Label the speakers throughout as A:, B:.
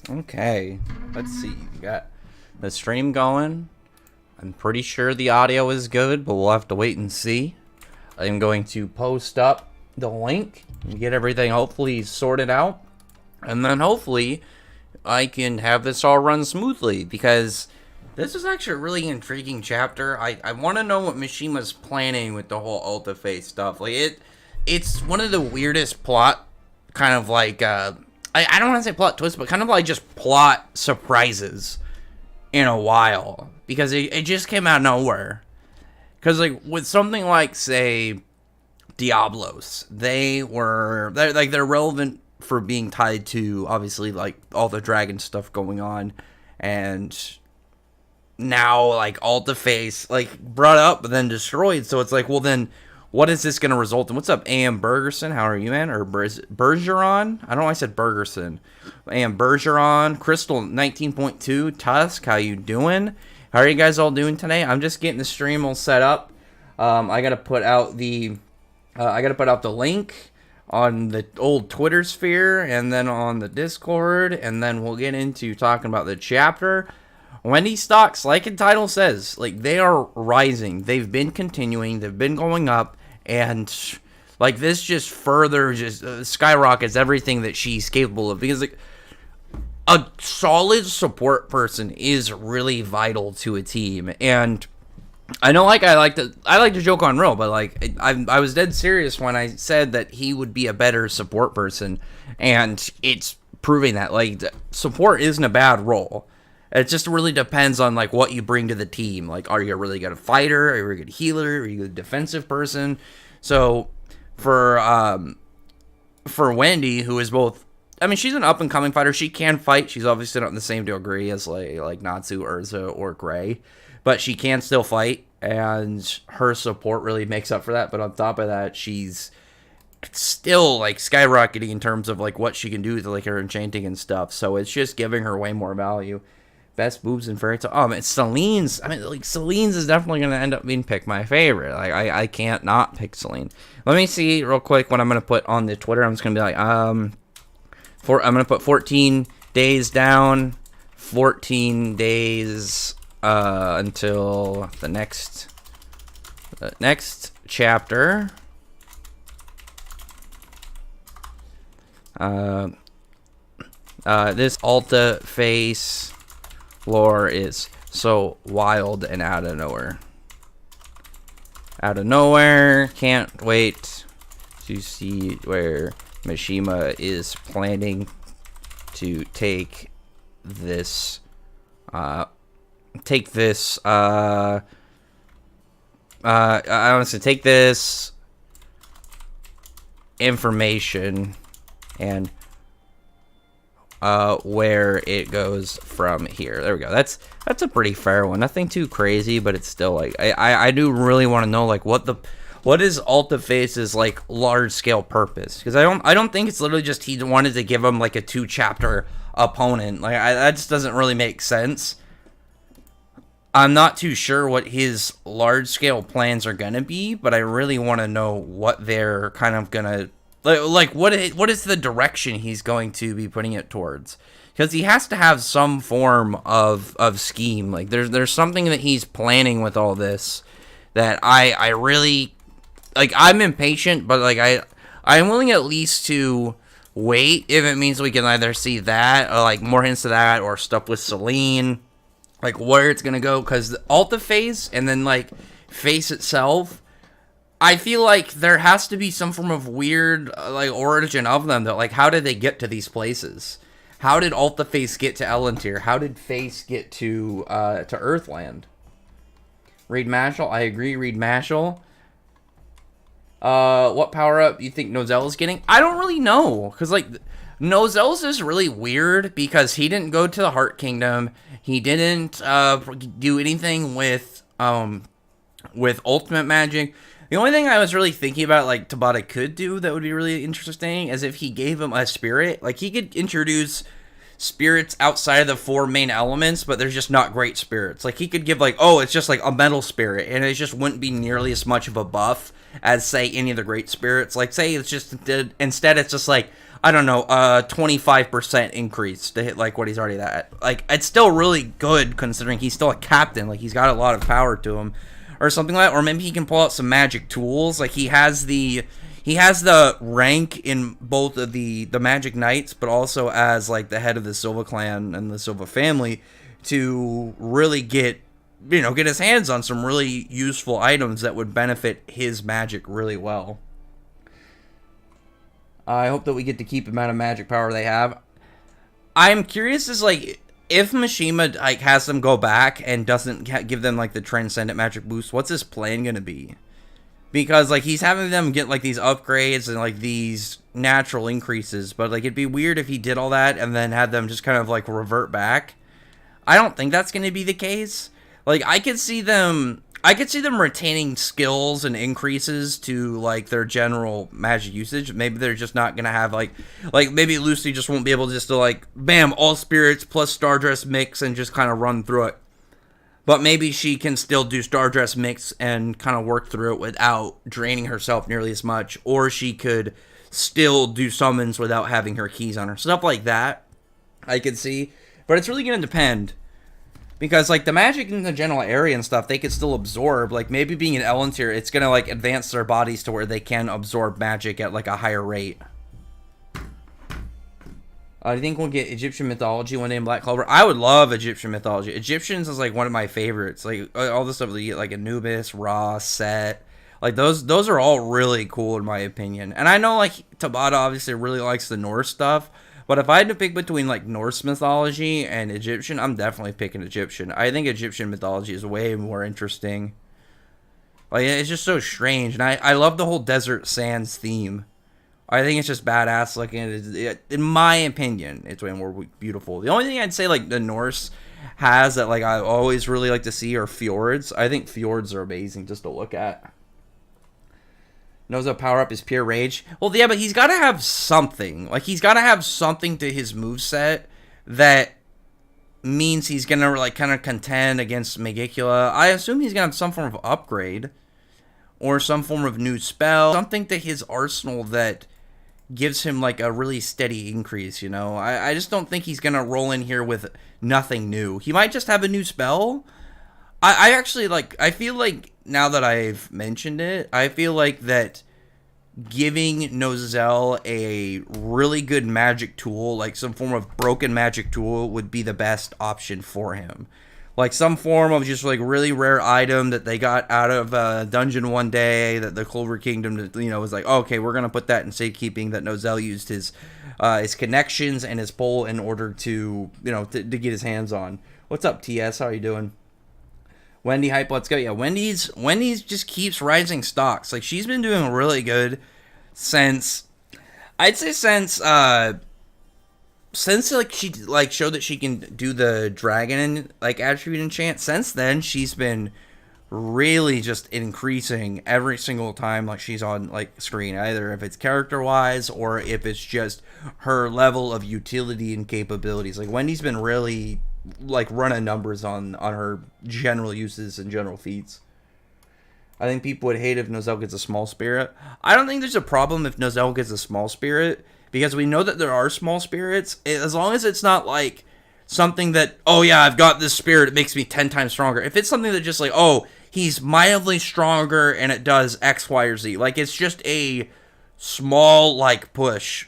A: Okay, let's see. We got the stream going. I'm pretty sure the audio is good, but we'll have to wait and see. I'm going to post up the link and get everything hopefully sorted out. And then hopefully I can have this all run smoothly, because this is actually a really intriguing chapter. I want to know what Mishima's planning with the whole Alta face stuff. Like, it's one of the weirdest plot, kind of like, I don't want to say plot twist, but kind of like just plot surprises in a while. Because it just came out of nowhere. Because, like, with something like, say, Diablos, they're relevant for being tied to, obviously, like, all the dragon stuff going on. And now, like, Alta face, like, brought up but then destroyed. So it's like, well, then what is this going to result in? What's up, A.M. Bergerson? How are you, man? Or Bergeron? I don't know why I said Bergerson. A.M. Bergeron. Crystal 19.2. Tusk, how you doing? How are you guys all doing today? I'm just getting the stream all set up. I gotta put out the link on the old Twitter sphere, and then on the Discord, and then we'll get into talking about the chapter. Wendy stocks, like the title says, like, they are rising. They've been continuing. They've been going up, and like, this just further skyrockets everything that she's capable of, because, like, a solid support person is really vital to a team. And I know, like, I like to joke on real, but, like, I was dead serious when I said that he would be a better support person, and it's proving that, like, support isn't a bad role. It just really depends on, like, what you bring to the team. Like, are you a really good fighter? Are you a really good healer? Are you a good defensive person? So for Wendy, who is both, I mean, she's an up-and-coming fighter. She can fight. She's obviously not in the same degree as, like Natsu, Urza, or Gray. But she can still fight, and her support really makes up for that. But on top of that, she's still, like, skyrocketing in terms of, like, what she can do with, like, her enchanting and stuff. So it's just giving her way more value. Best boobs in Fairy Tail. Oh, man, Celine's. I mean, like, Celine's is definitely going to end up being picked my favorite. Like, I can't not pick Celine. Let me see real quick what I'm going to put on the Twitter. I'm just going to be like, I'm going to put 14 days down, 14 days until the next chapter. This Alta face lore is so wild and out of nowhere. Out of nowhere. Can't wait to see where Mishima is planning to take this I honestly take this information and where it goes from here. There we go. That's a pretty fair one. Nothing too crazy, but it's still, like, I do really want to know, like, what is Alta Face's, like, large scale purpose? Because I don't think it's literally just he wanted to give him, like, a 2-chapter opponent. Like, that just doesn't really make sense. I'm not too sure what his large scale plans are gonna be, but I really want to know what they're kind of gonna, like, what is the direction he's going to be putting it towards? Because he has to have some form of scheme. Like, there's something that he's planning with all this that I really, like, I'm impatient, but, like, I'm willing at least to wait if it means we can either see that, or, like, more hints of that, or stuff with Celine, like, where it's gonna go. Because the Alta phase, and then, like, face itself, I feel like there has to be some form of weird, like, origin of them. That, like, how did they get to these places? How did Alta Face get to Ellentir? How did Face get to Earthland? Reed Mashal, I agree. Reed Mashal. What power up you think Nozelle's getting? I don't really know, because, like, Nozelle's is really weird because he didn't go to the Heart Kingdom. He didn't do anything with ultimate magic. The only thing I was really thinking about, like, Tabata could do that would be really interesting is if he gave him a spirit. Like, he could introduce spirits outside of the 4 main elements, but there's just not great spirits. Like, he could give, like, oh, it's just, like, a metal spirit, and it just wouldn't be nearly as much of a buff as, say, any of the great spirits. Like, say it's just, instead it's just, like, I don't know, 25% increase to hit like what he's already at. Like, it's still really good considering he's still a captain. Like, he's got a lot of power to him, or something like that. Or maybe he can pull out some magic tools. Like, he has the rank in both of the Magic Knights, but also as like the head of the Silva clan and the Silva family to really get his hands on some really useful items that would benefit his magic really well. I hope that we get to keep the amount of magic power they have. I'm curious as like if Mishima like has them go back and doesn't give them like the transcendent magic boost, what's his plan gonna be? Because like he's having them get like these upgrades and like these natural increases, but like it'd be weird if he did all that and then had them just kind of like revert back. I don't think that's gonna be the case. Like I could see them retaining skills and increases to like their general magic usage. Maybe they're just not gonna have like maybe Lucy just won't be able just to like bam all spirits plus Stardress mix and just kind of run through it. But maybe she can still do Stardress mix and kind of work through it without draining herself nearly as much, or she could still do summons without having her keys on her. Stuff like that I could see, but it's really gonna depend. Because, like, the magic in the general area and stuff, they could still absorb. Like, maybe being an Ellen tier, it's going to, like, advance their bodies to where they can absorb magic at, like, a higher rate. I think we'll get Egyptian mythology one day in Black Clover. I would love Egyptian mythology. Egyptians is, like, one of my favorites. Like, all the stuff that you get, like, Anubis, Ra, Set. Like, those are all really cool, in my opinion. And I know, like, Tabata obviously really likes the Norse stuff. But if I had to pick between, like, Norse mythology and Egyptian, I'm definitely picking Egyptian. I think Egyptian mythology is way more interesting. Like, it's just so strange. And I love the whole desert sands theme. I think it's just badass looking. In my opinion, it's way more beautiful. The only thing I'd say, like, the Norse has that, like, I always really like to see are fjords. I think fjords are amazing just to look at. Knows how power up is pure rage. Well, yeah, but he's got to have something. Like, he's got to have something to his moveset that means he's going to, like, kind of contend against Megicula. I assume he's going to have some form of upgrade or some form of new spell. Something to his arsenal that gives him, like, a really steady increase, you know? I just don't think he's going to roll in here with nothing new. He might just have a new spell. I actually, like, I feel like, now that I've mentioned it, I feel like that giving Nozel a really good magic tool, like some form of broken magic tool, would be the best option for him. Like some form of just like really rare item that they got out of a dungeon one day that the Clover Kingdom, you know, was like, oh, okay, we're going to put that in safekeeping, that Nozel used his connections and his pull in order to, you know, to get his hands on. What's up, TS? How are you doing? Wendy hype, let's go. Yeah, Wendy's just keeps rising stocks. Like, she's been doing really good since, I'd say since like she like showed that she can do the dragon like attribute enchant. Since then, she's been really just increasing every single time like she's on like screen, either if it's character wise or if it's just her level of utility and capabilities. Like, Wendy's been really like running numbers on her general uses and general feats. I think people would hate if Nozel gets a small spirit. I don't think there's a problem if Nozel gets a small spirit, because we know that there are small spirits, as long as it's not like something that, oh yeah, I've got this spirit, it makes me 10 times stronger. If it's something that just like, oh, he's mildly stronger and it does X, Y, or Z, like it's just a small like push.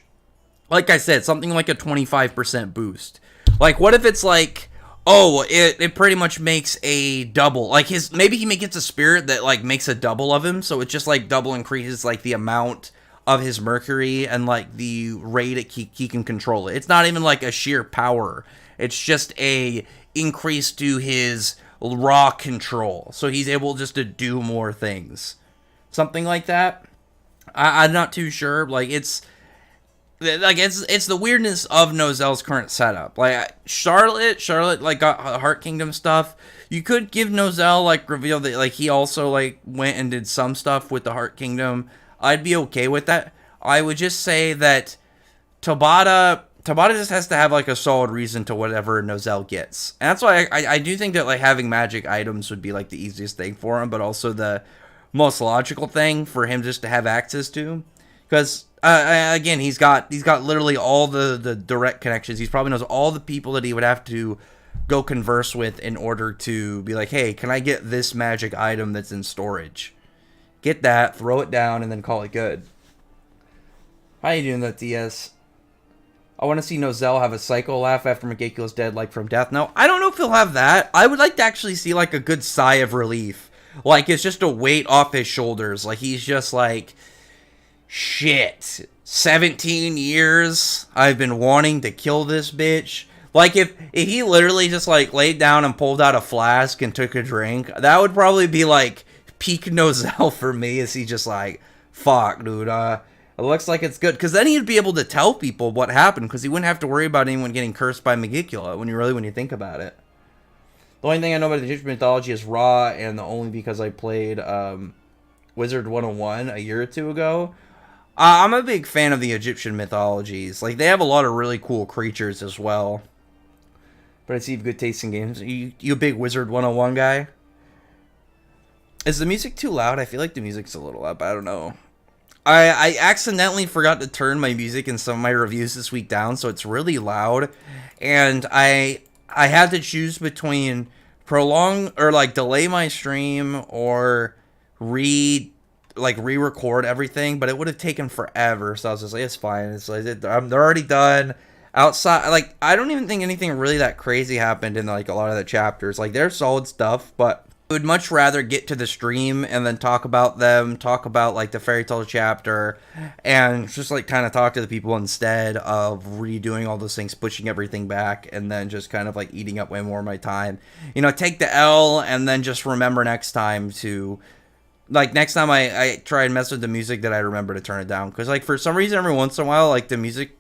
A: Like I said, something like a 25% boost. Like, what if it's like, oh, it pretty much makes a double. Like, maybe he gets a spirit that, like, makes a double of him, so it just, like, double increases, like, the amount of his Mercury and, like, the rate he can control it. It's not even, like, a sheer power. It's just a increase to his raw control, so he's able just to do more things. Something like that. I'm not too sure. Like, it's the weirdness of Nozel's current setup. Like, Charlotte like got Heart Kingdom stuff. You could give Nozel like reveal that like he also like went and did some stuff with the Heart Kingdom. I'd be okay with that. I would just say that Tabata just has to have like a solid reason to whatever Nozel gets. And that's why I do think that like having magic items would be like the easiest thing for him, but also the most logical thing for him just to have access to. Because again, he's got literally all the direct connections. He probably knows all the people that he would have to go converse with in order to be like, hey, can I get this magic item that's in storage? Get that, throw it down, and then call it good. How you doing, that DS? I want to see Nozel have a psycho laugh after Megakula's dead, like from Death Note. I don't know if he'll have that. I would like to actually see like a good sigh of relief. Like it's just a weight off his shoulders. Like he's just like, shit. 17 years I've been wanting to kill this bitch. Like if he literally just like laid down and pulled out a flask and took a drink, that would probably be like peak Nozel for me. Is he just like, fuck, dude, it looks like it's good. Because then he'd be able to tell people what happened. Because he wouldn't have to worry about anyone getting cursed by Megicula when you think about it. The only thing I know about the Egyptian mythology is Ra. And the only because I played Wizard 101 a year or two ago. I'm a big fan of the Egyptian mythologies. Like, they have a lot of really cool creatures as well. But I see you have good taste in games. You a big Wizard 101 guy? Is the music too loud? I feel like the music's a little up. I don't know. I accidentally forgot to turn my music in some of my reviews this week down, so it's really loud. And I had to choose between prolong or like delay my stream or re-record everything, but it would have taken forever. So I was just like, it's fine. It's like they're already done. Outside, like I don't even think anything really that crazy happened in like a lot of the chapters. Like they're solid stuff, but I would much rather get to the stream and then talk about like the fairy tale chapter and just like kind of talk to the people instead of redoing all those things, pushing everything back, and then just kind of like eating up way more of my time. You know, take the L and then just remember next time to, like next time I try and mess with the music that I remember to turn it down. Because like for some reason every once in a while like the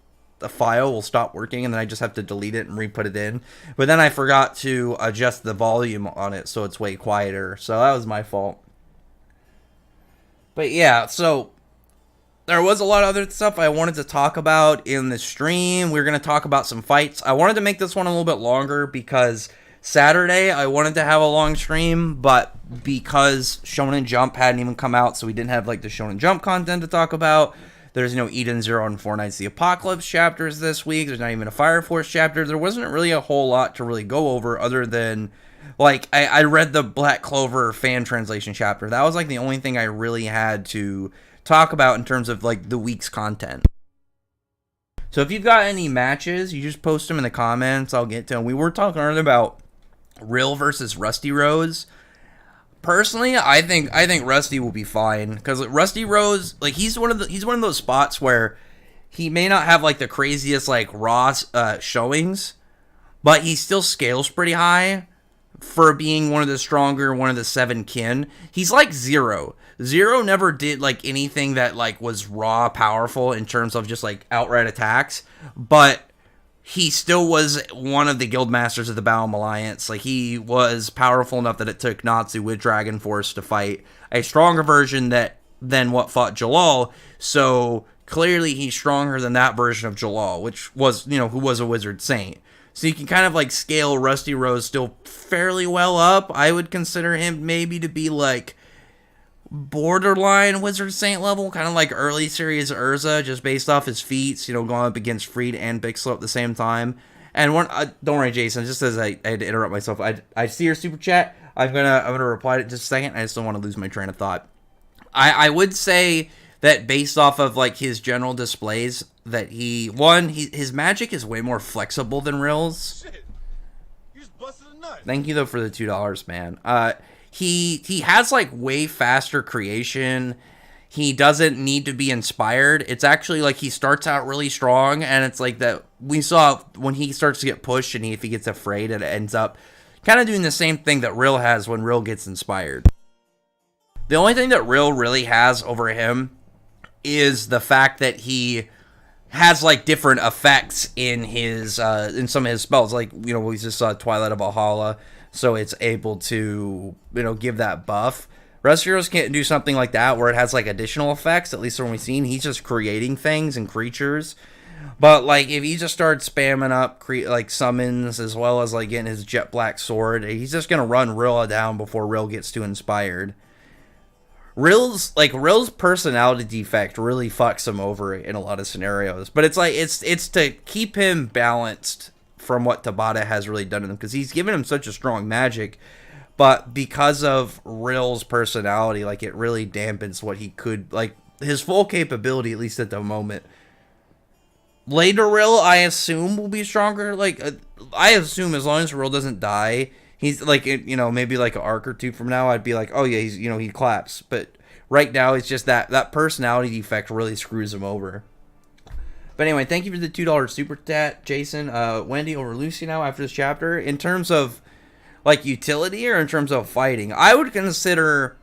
A: file will stop working and then I just have to delete it and re-put it in. But then I forgot to adjust the volume on it so it's way quieter. So that was my fault. But yeah, so there was a lot of other stuff I wanted to talk about in the stream. We were going to talk about some fights. I wanted to make this one a little bit longer because Saturday I wanted to have a long stream, but because Shonen Jump hadn't even come out, so we didn't have like the Shonen Jump content to talk about. There's no Eden Zero and Four Nights of the Apocalypse chapters this week. There's not even a Fire Force chapter. There wasn't really a whole lot to really go over other than, like, I read the Black Clover fan translation chapter. That was, like, the only thing I really had to talk about in terms of, like, the week's content. So if you've got any matches, you just post them in the comments. I'll get to them. We were talking earlier about Rill versus Rusty Rose. Personally, I think Rusty will be fine because Rusty Rose, like he's one of those spots where he may not have like the craziest like raw showings, but he still scales pretty high for being one of the 7 kin. He's like Zero. Zero never did like anything that like was raw powerful in terms of just like outright attacks, but he still was one of the guild masters of the Baum Alliance. Like, he was powerful enough that it took Natsu with Dragon Force to fight a stronger version than what fought Jalal. So, clearly he's stronger than that version of Jalal, which was, who was a wizard saint. So you can kind of, like, scale Rusty Rose still fairly well up. I would consider him maybe to be, like, borderline Wizard Saint level, kind of like early series Urza, just based off his feats, going up against Freed and Bixel at the same time. And don't worry, Jason, just as I had to interrupt myself, I see your super chat. I'm gonna reply to it in just a second. I just don't want to lose my train of thought. I would say that based off of like his general displays, that his magic is way more flexible than Rill's.
B: Shit. You just busted a nut.
A: Thank you though for the $2, man. He has like way faster creation. He doesn't need to be inspired. It's actually like he starts out really strong, and it's like that we saw when he starts to get pushed and if he gets afraid, it ends up kind of doing the same thing that Rill has when Rill gets inspired. The only thing that Rill really has over him is the fact that he has like different effects in his in some of his spells. Like, we just saw Twilight of Valhalla, so it's able to, give that buff. Rusty Rose can't do something like that where it has like additional effects, at least when we've seen. He's just creating things and creatures. But like if he just starts spamming up like summons as well as like getting his jet black sword, he's just gonna run Rilla down before Rill gets too inspired. Rill's personality defect really fucks him over in a lot of scenarios. But it's like it's to keep him balanced from what Tabata has really done to him, because he's given him such a strong magic. But because of Rill's personality, like, it really dampens what he could, like, his full capability, at least at the moment. Later Rill, I assume, will be stronger. Like, I assume as long as Rill doesn't die, he's, like, you know, maybe like an arc or two from now, I'd be like, oh yeah, he's, you know, he claps. But right now, it's just that personality defect really screws him over. But anyway, thank you for the $2 super chat, Jason. Wendy over Lucy now after this chapter. In terms of, like, utility or in terms of fighting, I would consider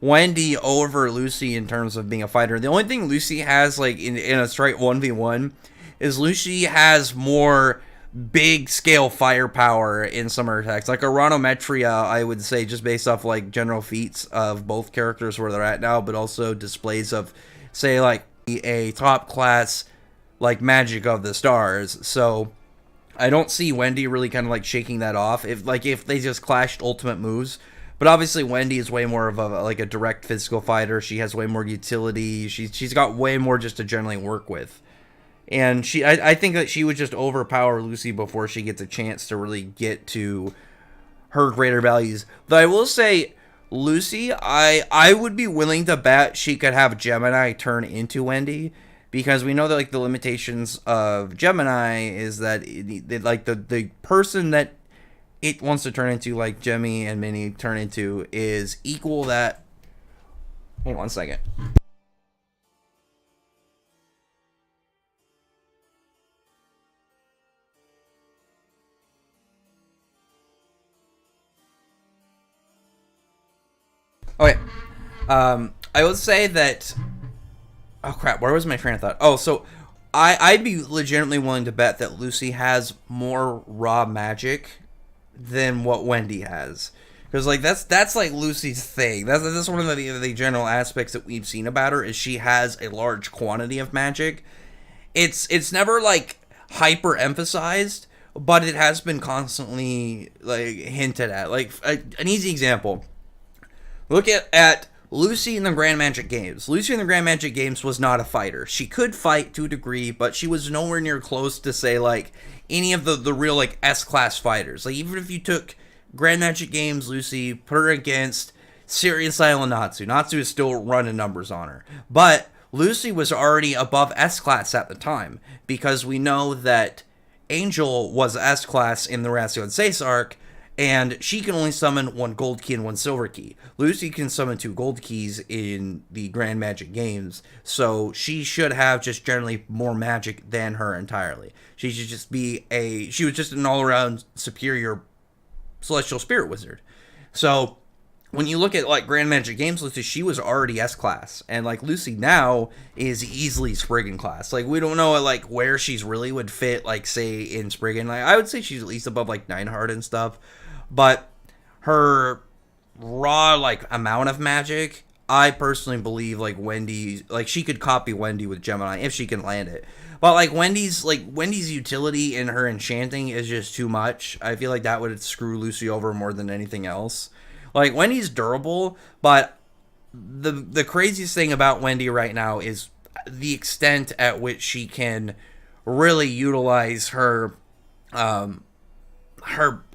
A: Wendy over Lucy in terms of being a fighter. The only thing Lucy has, like, in a straight 1v1 is Lucy has more big scale firepower in some of her attacks. Like Aranometria, I would say, just based off, like, general feats of both characters where they're at now, but also displays of, say, like, a top class, like, magic of the stars. So I don't see Wendy really kind of, like, shaking that off if they just clashed ultimate moves. But obviously Wendy is way more of a direct physical fighter. She has way more utility. She's got way more just to generally work with. And I think that she would just overpower Lucy before she gets a chance to really get to her greater values. Though I will say, Lucy, I would be willing to bet she could have Gemini turn into Wendy. Because we know that, like, the limitations of Gemini is that the person that it wants to turn into, like Jemmy and Minnie turn into, is equal that. Hang on 1 second. Okay. I would say that. Oh crap, where was my train of thought? Oh, so I'd be legitimately willing to bet that Lucy has more raw magic than what Wendy has. Because, like, that's like Lucy's thing. That's one of the general aspects that we've seen about her, is she has a large quantity of magic. It's never, like, hyper emphasized, but it has been constantly, like, hinted at. Like, an easy example. Look at Lucy in the Grand Magic Games. Lucy in the Grand Magic Games was not a fighter. She could fight to a degree, but she was nowhere near close to, say, like, any of the real, like, S-class fighters. Like, even if you took Grand Magic Games Lucy, put her against Sirius Island Natsu. Natsu is still running numbers on her. But Lucy was already above S-class at the time, because we know that Angel was S-class in the Ratio Seis arc, and she can only summon 1 gold key and 1 silver key. Lucy can summon 2 gold keys in the Grand Magic Games, so she should have just generally more magic than her entirely. She should just be she was just an all-around superior Celestial Spirit Wizard. So when you look at, like, Grand Magic Games Lucy, she was already S-class, and, like, Lucy now is easily Spriggan class. Like, we don't know, like, where she's really would fit, like, say, in Spriggan. Like, I would say she's at least above, like, Nineheart and stuff. But her raw, like, amount of magic, I personally believe, like, Wendy, like, she could copy Wendy with Gemini if she can land it. But, like, Wendy's utility in her enchanting is just too much. I feel like that would screw Lucy over more than anything else. Like, Wendy's durable, but the craziest thing about Wendy right now is the extent at which she can really utilize her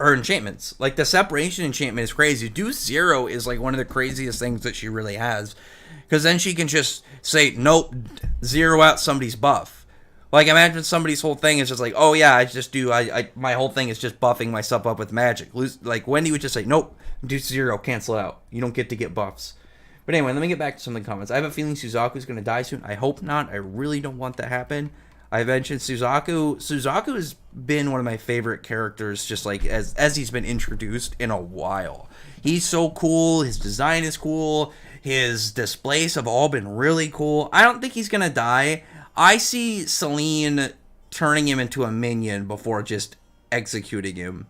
A: enchantments. Like, the separation enchantment is crazy. Do Zero is, like, one of the craziest things that she really has, because then she can just say, nope, zero out somebody's buff. Like, imagine somebody's whole thing is just like, oh yeah, my whole thing is just buffing myself up with magic. Like, Wendy would just say, nope, do Zero, cancel it out. You don't get to get buffs. But anyway, let me get back to some of the comments. I have a feeling Suzaku's going to die soon. I hope not. I really don't want that to happen. I mentioned Suzaku. Suzaku has been one of my favorite characters, just like as he's been introduced in a while. He's so cool. His design is cool. His displays have all been really cool. I don't think he's gonna die. I see Celine turning him into a minion before just executing him,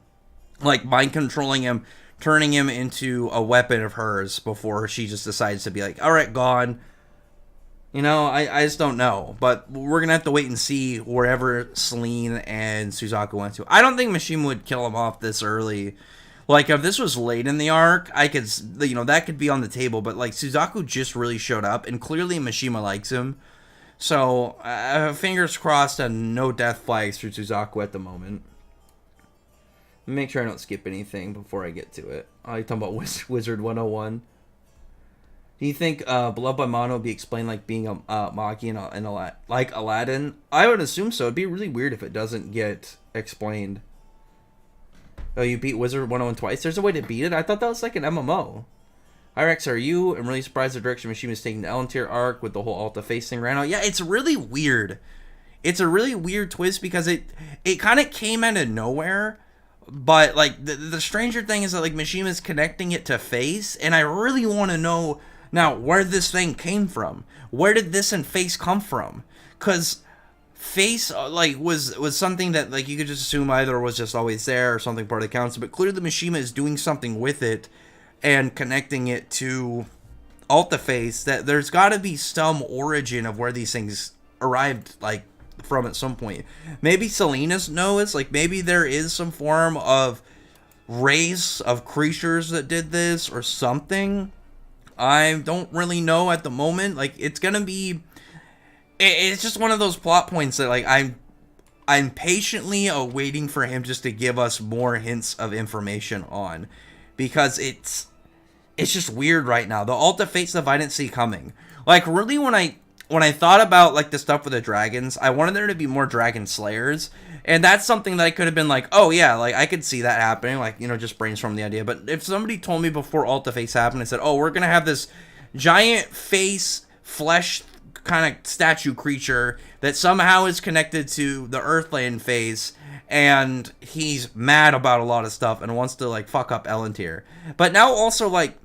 A: like mind controlling him, turning him into a weapon of hers before she just decides to be like, all right, gone. You know, I just don't know. But we're going to have to wait and see wherever Celine and Suzaku went to. I don't think Mishima would kill him off this early. Like, if this was late in the arc, I could, you know, that could be on the table. But, like, Suzaku just really showed up, and clearly Mishima likes him. So, fingers crossed and no death flags for Suzaku at the moment. Make sure I don't skip anything before I get to it. Oh, you're talking about Wizard 101. Do you think Beloved by Mono will be explained like being a Magi in like Aladdin? I would assume so. It'd be really weird if it doesn't get explained. Oh, you beat Wizard 101 twice? There's a way to beat it? I thought that was like an MMO. Hi Rex, are you? I'm really surprised the direction Machine is taking the Elentier arc with the whole Alta face thing right now. Yeah, it's really weird. It's a really weird twist because it kind of came out of nowhere. But, like, the stranger thing is that, like, Mishima's connecting it to Face, and I really want to know, now, where this thing came from. Where did this and Face come from? Because Face, like, was something that, like, you could just assume either was just always there or something part of the council, but clearly Mishima is doing something with it and connecting it to Alta Face, that there's got to be some origin of where these things arrived, like, from at some point. Maybe Selena's knows, like maybe there is some form of race of creatures that did this or something. I don't really know at the moment. Like, it's gonna be, it's just one of those plot points that, like, I'm patiently awaiting for him just to give us more hints of information on, because it's just weird right now. The Alta Fate stuff I didn't see coming. Like, really, when I thought about, like, the stuff with the dragons, I wanted there to be more dragon slayers, and that's something that I could have been like, oh yeah, like, I could see that happening, like, you know, just brainstorm the idea. But if somebody told me before Alta Face happened and said, oh, we're gonna have this giant face, flesh kind of statue creature that somehow is connected to the Earthland face, and he's mad about a lot of stuff and wants to, like, fuck up Elentier. But now also, like,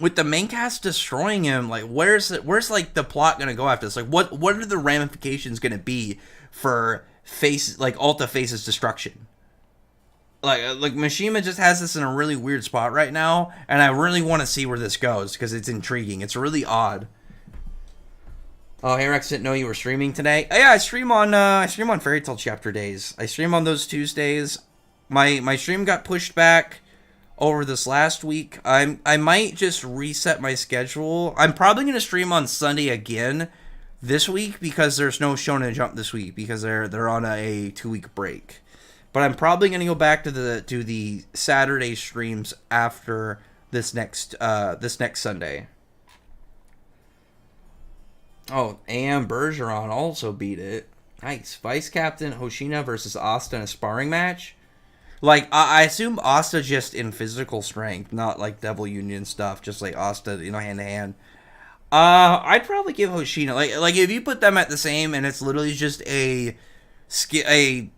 A: with the main cast destroying him, like, where's like the plot gonna go after this? Like, what are the ramifications gonna be for Face, like, Alta Face's destruction? Like Mishima just has this in a really weird spot right now, and I really want to see where this goes because it's intriguing. It's really odd. Oh, hey Rex, didn't know you were streaming today. Oh, yeah, I stream on Fairy Tail Chapter Days. I stream on those Tuesdays. My stream got pushed back over this last week. I might just reset my schedule. I'm probably going to stream on Sunday again this week because there's no Shonen Jump this week because they're on a 2-week break. But I'm probably going to go back to the Saturday streams after this next Sunday. Oh, AM Bergeron also beat it. Nice. Vice Captain Hoshina versus Asta in a sparring match. Like, I assume Asta just in physical strength, not like Devil Union stuff, just like Asta, you know, hand to hand. I'd probably give Hoshina, like if you put them at the same and it's literally just a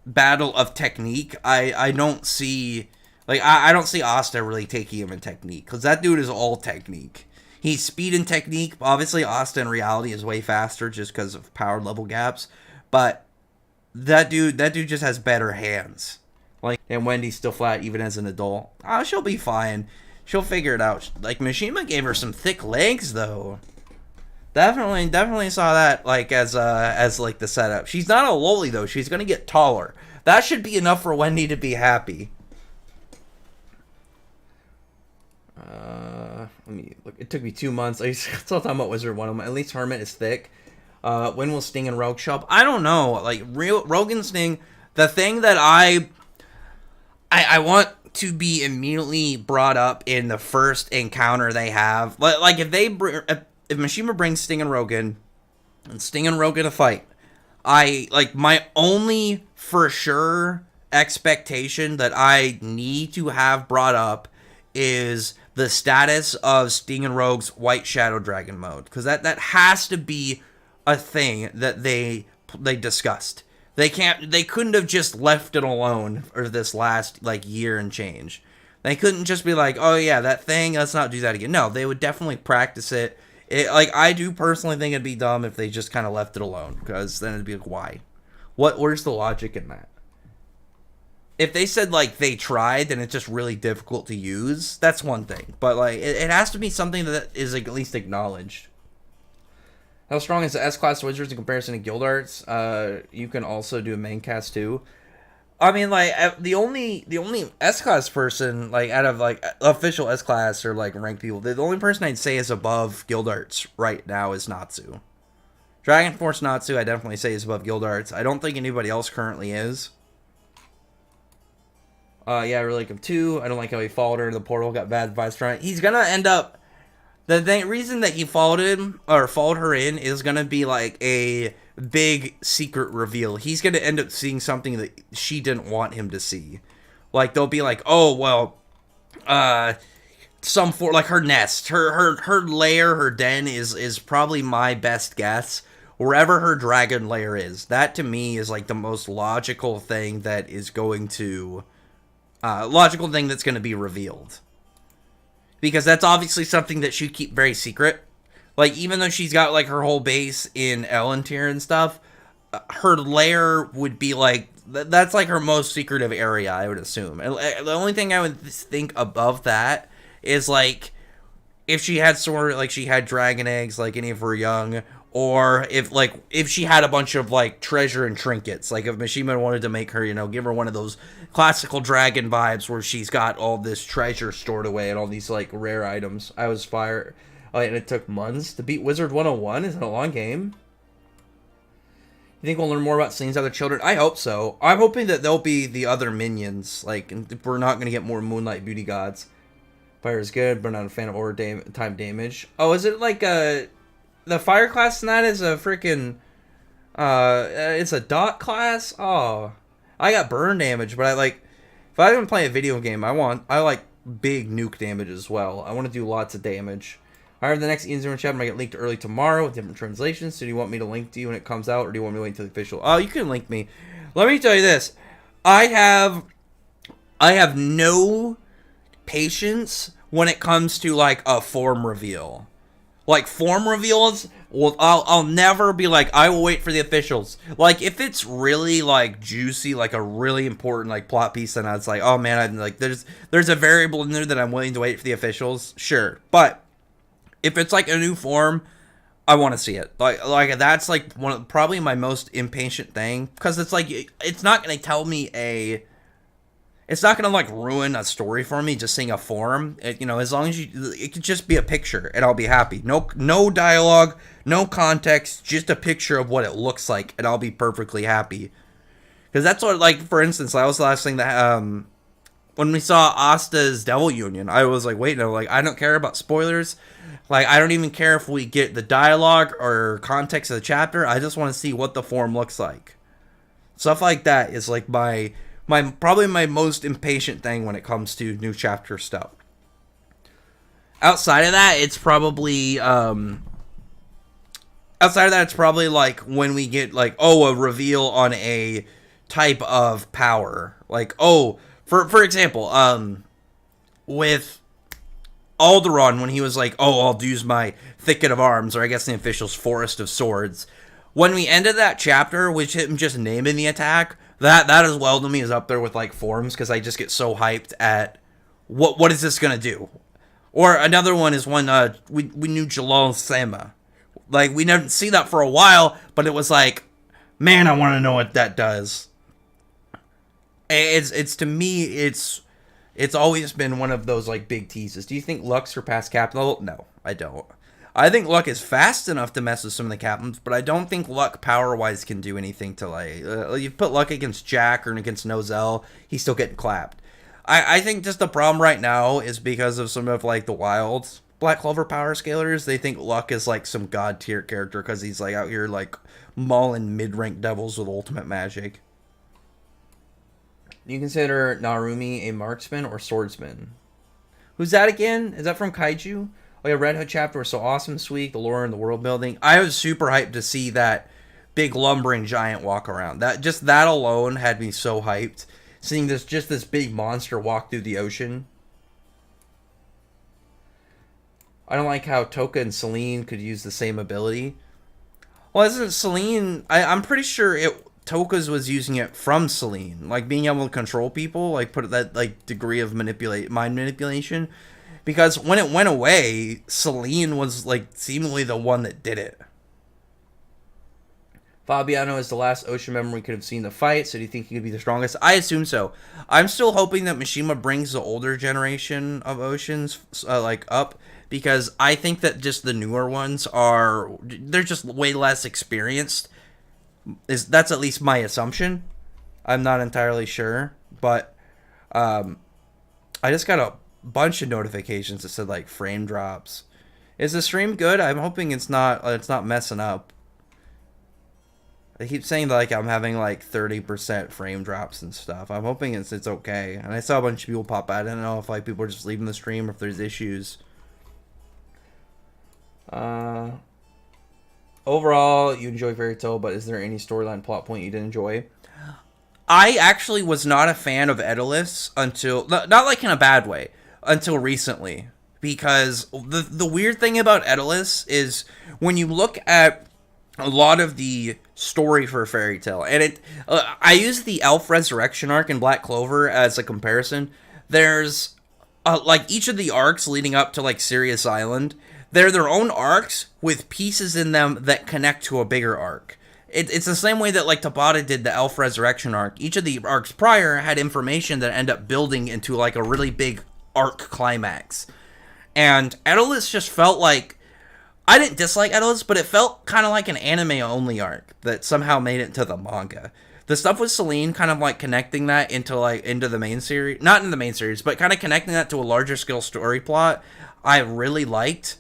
A: battle of technique, I don't see, like, I don't see Asta really taking him in technique, because that dude is all technique. He's speed and technique. Obviously, Asta in reality is way faster just because of power level gaps, but that dude just has better hands. Like, and Wendy's still flat even as an adult. Oh, she'll be fine. She'll figure it out. Like, Mishima gave her some thick legs, though. Definitely saw that, like, as like the setup. She's not a loli, though. She's gonna get taller. That should be enough for Wendy to be happy. Let me look. It took me 2 months. I still talking about Wizard 1. At least Hermit is thick. When will Sting and Rogue show up? I don't know. Like, Rogue and Sting, the thing that I want to be immediately brought up in the first encounter they have. Like, if Mishima brings Sting and Rogan, and Sting and Rogan a fight, my only for sure expectation that I need to have brought up is the status of Sting and Rogue's White Shadow Dragon mode, because that has to be a thing that they discussed. They couldn't have just left it alone for this last, like, year and change. They couldn't just be like, oh yeah, that thing, let's not do that again. No, they would definitely practice it. Like, I do personally think it'd be dumb if they just kind of left it alone, because then it'd be like, why? Where's the logic in that? If they said, like, they tried, then it's just really difficult to use, that's one thing. But, like, it has to be something that is, like, at least acknowledged. How strong is the S-Class Wizards in comparison to Guild Arts? You can also do a main cast, too. I mean, like the only S class person, like out of like official S class or like ranked people, the only person I'd say is above Guild Arts right now is Natsu. Dragon Force Natsu, I definitely say is above Guild Arts. I don't think anybody else currently is. Yeah, I really like him too. I don't like how he followed her in the portal, got bad advice from it. He's gonna end up. The reason that he followed her in is gonna be like a big secret reveal. He's gonna end up seeing something that she didn't want him to see. Like they'll be like, oh well, like her nest, her lair, her den is probably my best guess. Wherever her dragon lair is, that to me is like the most logical thing that is going to, logical thing that's gonna be revealed. Because that's obviously something that she'd keep very secret. Like, even though she's got, like, her whole base in Elentier and stuff, her lair would be, like, that's, like, her most secretive area, I would assume. And the only thing I would think above that is, like, if she had sort of, like, she had dragon eggs, like any of her young, or if she had a bunch of, like, treasure and trinkets. Like, if Mishima wanted to make her, you know, give her one of those classical dragon vibes where she's got all this treasure stored away and all these, like, rare items. I was fired. Oh, and it took months to beat Wizard 101? Is it a long game? You think we'll learn more about Celine's other children? I hope so. I'm hoping that they'll be the other minions. Like, we're not going to get more Moonlight Beauty Gods. Fire is good, but not a fan of time damage. Oh, is it like a... The fire class in that is a freaking, it's a dot class? Oh, I got burn damage, but I like, if I even play a video game, I like big nuke damage as well. I want to do lots of damage. However, the next Ian's chapter might get linked early tomorrow with different translations, so do you want me to link to you when it comes out, or do you want me to wait until the official? Oh, you can link me. Let me tell you this. I have no patience when it comes to, like, a form reveal. Like, form reveals, well, I'll never be like, I will wait for the officials. Like, if it's really, like, juicy, like, a really important, like, plot piece, then it's like, oh, man, I'm like, there's a variable in there that I'm willing to wait for the officials. Sure. But if it's, like, a new form, I want to see it. Like that's, like, probably my most impatient thing. Because it's, like, it's not going to tell me it's not gonna, like, ruin a story for me just seeing a form. You know, as long as it could just be a picture and I'll be happy. No dialogue, no context, just a picture of what it looks like and I'll be perfectly happy. Because that's what, like, for instance, that was the last thing that when we saw Asta's Devil Union, I was like, wait, no, like, I don't care about spoilers. Like, I don't even care if we get the dialogue or context of the chapter. I just want to see what the form looks like. Stuff like that is, like, probably my most impatient thing when it comes to new chapter stuff. Outside of that, it's probably like when we get, like, oh, a reveal on a type of power. Like, oh, for example, with Alderon, when he was like, oh, I'll use my Thicket of Arms, or I guess the official's Forest of Swords. When we ended that chapter, which him just naming the attack, that as well to me is up there with, like, forms, because I just get so hyped at what is this gonna do. Or another one is when we knew Jalal Sema. Like, we didn't see that for a while, but it was like, man, I want to know what that does. It's to me, it's always been one of those, like, big teases. Do you think Luck surpassed Captain Level? No, I don't. I think Luck is fast enough to mess with some of the captains, but I don't think Luck power-wise can do anything to, like... you put Luck against Jack or against Nozel, he's still getting clapped. I think just the problem right now is because of some of, like, the Wilds Black Clover power scalers. They think Luck is, like, some god-tier character because he's, like, out here, like, mauling mid-rank devils with ultimate magic. Do you consider Narumi a marksman or swordsman? Who's that again? Is that from Kaiju? Oh yeah, Red Hood chapter was so awesome this week. The lore and the world building. I was super hyped to see that big lumbering giant walk around. That alone had me so hyped. Seeing this big monster walk through the ocean. I don't like how Toka and Celine could use the same ability. Well, isn't Celine... I'm pretty sure Toka's was using it from Celine. Like, being able to control people. Like, put that, like, degree of mind manipulation. Because when it went away, Celine was, like, seemingly the one that did it. Fabiano is the last ocean member we could have seen the fight, so do you think he could be the strongest? I assume so. I'm still hoping that Mishima brings the older generation of oceans up, because I think that just the newer ones they're just way less experienced. That's at least my assumption. I'm not entirely sure, but I just got a bunch of notifications that said like frame drops. Is the stream good? I'm hoping it's not messing up. They keep saying like I'm having like 30% frame drops and stuff. I'm hoping it's okay. And I saw a bunch of people pop out. I don't know if like people are just leaving the stream or if there's issues. Overall, you enjoy Fairy Tail, but is there any storyline plot point you didn't enjoy? I actually was not a fan of Daedalus until, not like in a bad way, until recently. Because the weird thing about Daedalus is when you look at a lot of the story for Fairy Tail, and I use the Elf Resurrection arc in Black Clover as a comparison. There's like each of the arcs leading up to like Sirius Island, they're their own arcs with pieces in them that connect to a bigger arc. It's the same way that like Tabata did the Elf Resurrection arc. Each of the arcs prior had information that ended up building into like a really big arc climax. And Daedalus just felt like, I didn't dislike Daedalus, but it felt kind of like an anime-only arc that somehow made it to the manga. The stuff with Celine kind of like connecting that into the main series, not in the main series, but kind of connecting that to a larger scale story plot, I really liked.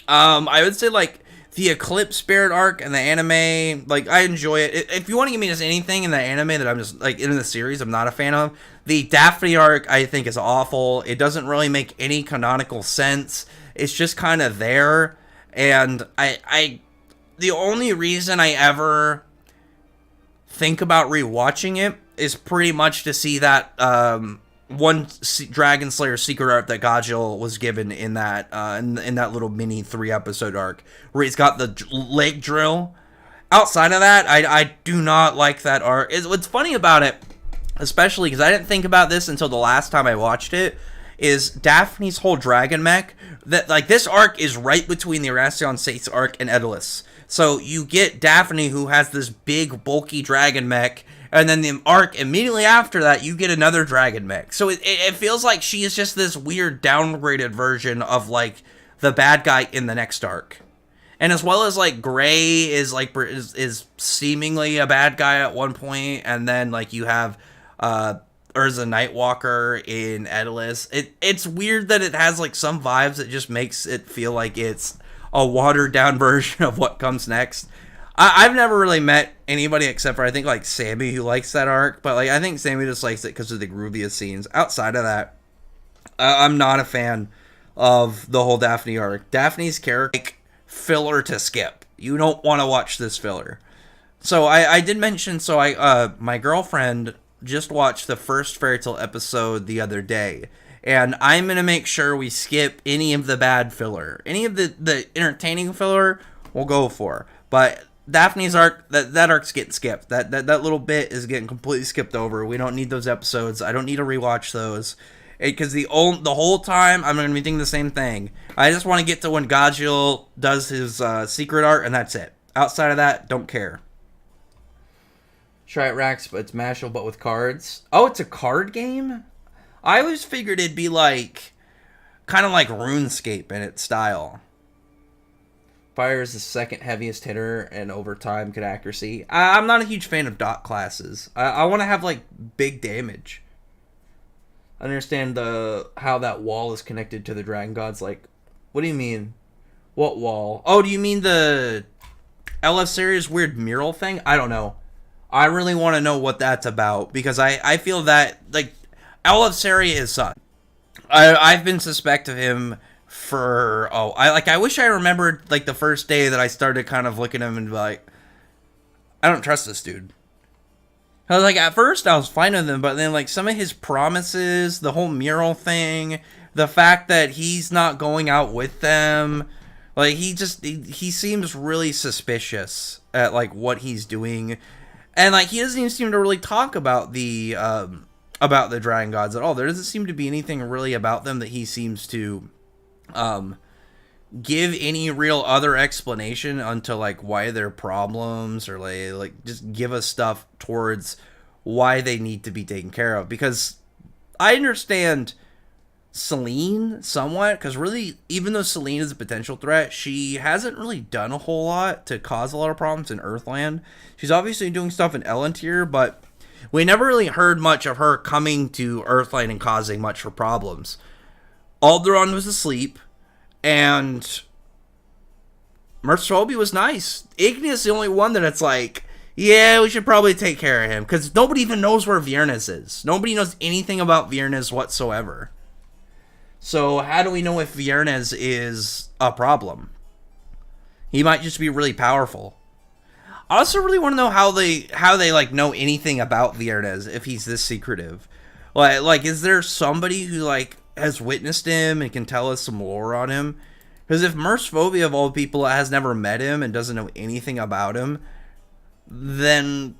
A: I would say like the Eclipse Spirit arc and the anime, like I enjoy it. If you want to give me just anything in the anime that I'm just like in the series I'm not a fan of, the Daphne arc I think is awful. It doesn't really make any canonical sense. It's just kind of there. And I the only reason I ever think about rewatching it is pretty much to see that one Dragon Slayer secret arc that Gajil was given in that in that little mini 3-episode arc where he's got the lake drill. Outside of that, I do not like that arc. What's funny about it, especially because I didn't think about this until the last time I watched it, is Daphne's whole dragon mech. That like this arc is right between the Erasion Sates arc and Daedalus. So you get Daphne who has this big bulky dragon mech, and then the arc immediately after that you get another dragon mech. So it feels like she is just this weird downgraded version of like the bad guy in the next arc. And as well as like Gray is like is seemingly a bad guy at one point, and then like you have Urza Nightwalker in Daedalus. It's weird that it has like some vibes that just makes it feel like it's a watered down version of what comes next. I've never really met anybody except for I think like Sammy who likes that arc, but like I think Sammy just likes it because of the grooviest scenes. Outside of that, I'm not a fan of the whole Daphne arc. Daphne's character like filler to skip. You don't want to watch this filler. So I did mention, so my girlfriend just watched the first Fairy Tail episode the other day, and I'm gonna make sure we skip any of the bad filler. Any of the entertaining filler we'll go for, but Daphne's arc, that arc's getting skipped. That little bit is getting completely skipped over. We don't need those episodes. I don't need to rewatch those, because the whole time I'm gonna be thinking the same thing. I just want to get to when Gajil does his secret art, and that's it. Outside of that, don't care. Try it, Rax, but it's Mashal, but with cards. Oh, it's a card game? I always figured it'd be like, kind of like RuneScape in its style. Fire is the second heaviest hitter, and over time could accuracy. I'm not a huge fan of dot classes. I want to have like big damage. I understand how that wall is connected to the Dragon Gods. Like, what do you mean? What wall? Oh, do you mean the LF series weird mural thing? I don't know. I really want to know what that's about, because I feel that, like, LF Seri is son. I've been suspect of him for, I wish I remembered, like, the first day that I started kind of looking at him and be like, I don't trust this dude. I was like, at first I was fine with him, but then, like, some of his promises, the whole mural thing, the fact that he's not going out with them, like, he seems really suspicious at, like, what he's doing. And, like, he doesn't even seem to really talk about the Dragon Gods at all. There doesn't seem to be anything really about them that he seems to give any real other explanation onto like why their problems, or like just give us stuff towards why they need to be taken care of. Because I understand Celine somewhat, because really, even though Celine is a potential threat, she hasn't really done a whole lot to cause a lot of problems in Earthland. She's obviously doing stuff in Elentier, but we never really heard much of her coming to Earthland and causing much for problems. Alderaan was asleep, and Mercephobia was nice. Igneous the only one that it's like, yeah, we should probably take care of him, because nobody even knows where Viernes is. Nobody knows anything about Viernes whatsoever. So how do we know if Viernes is a problem? He might just be really powerful. I also really want to know how they like know anything about Viernes if he's this secretive. Like is there somebody who like has witnessed him and can tell us some lore on him? Because if Mercephobia of all people has never met him and doesn't know anything about him, then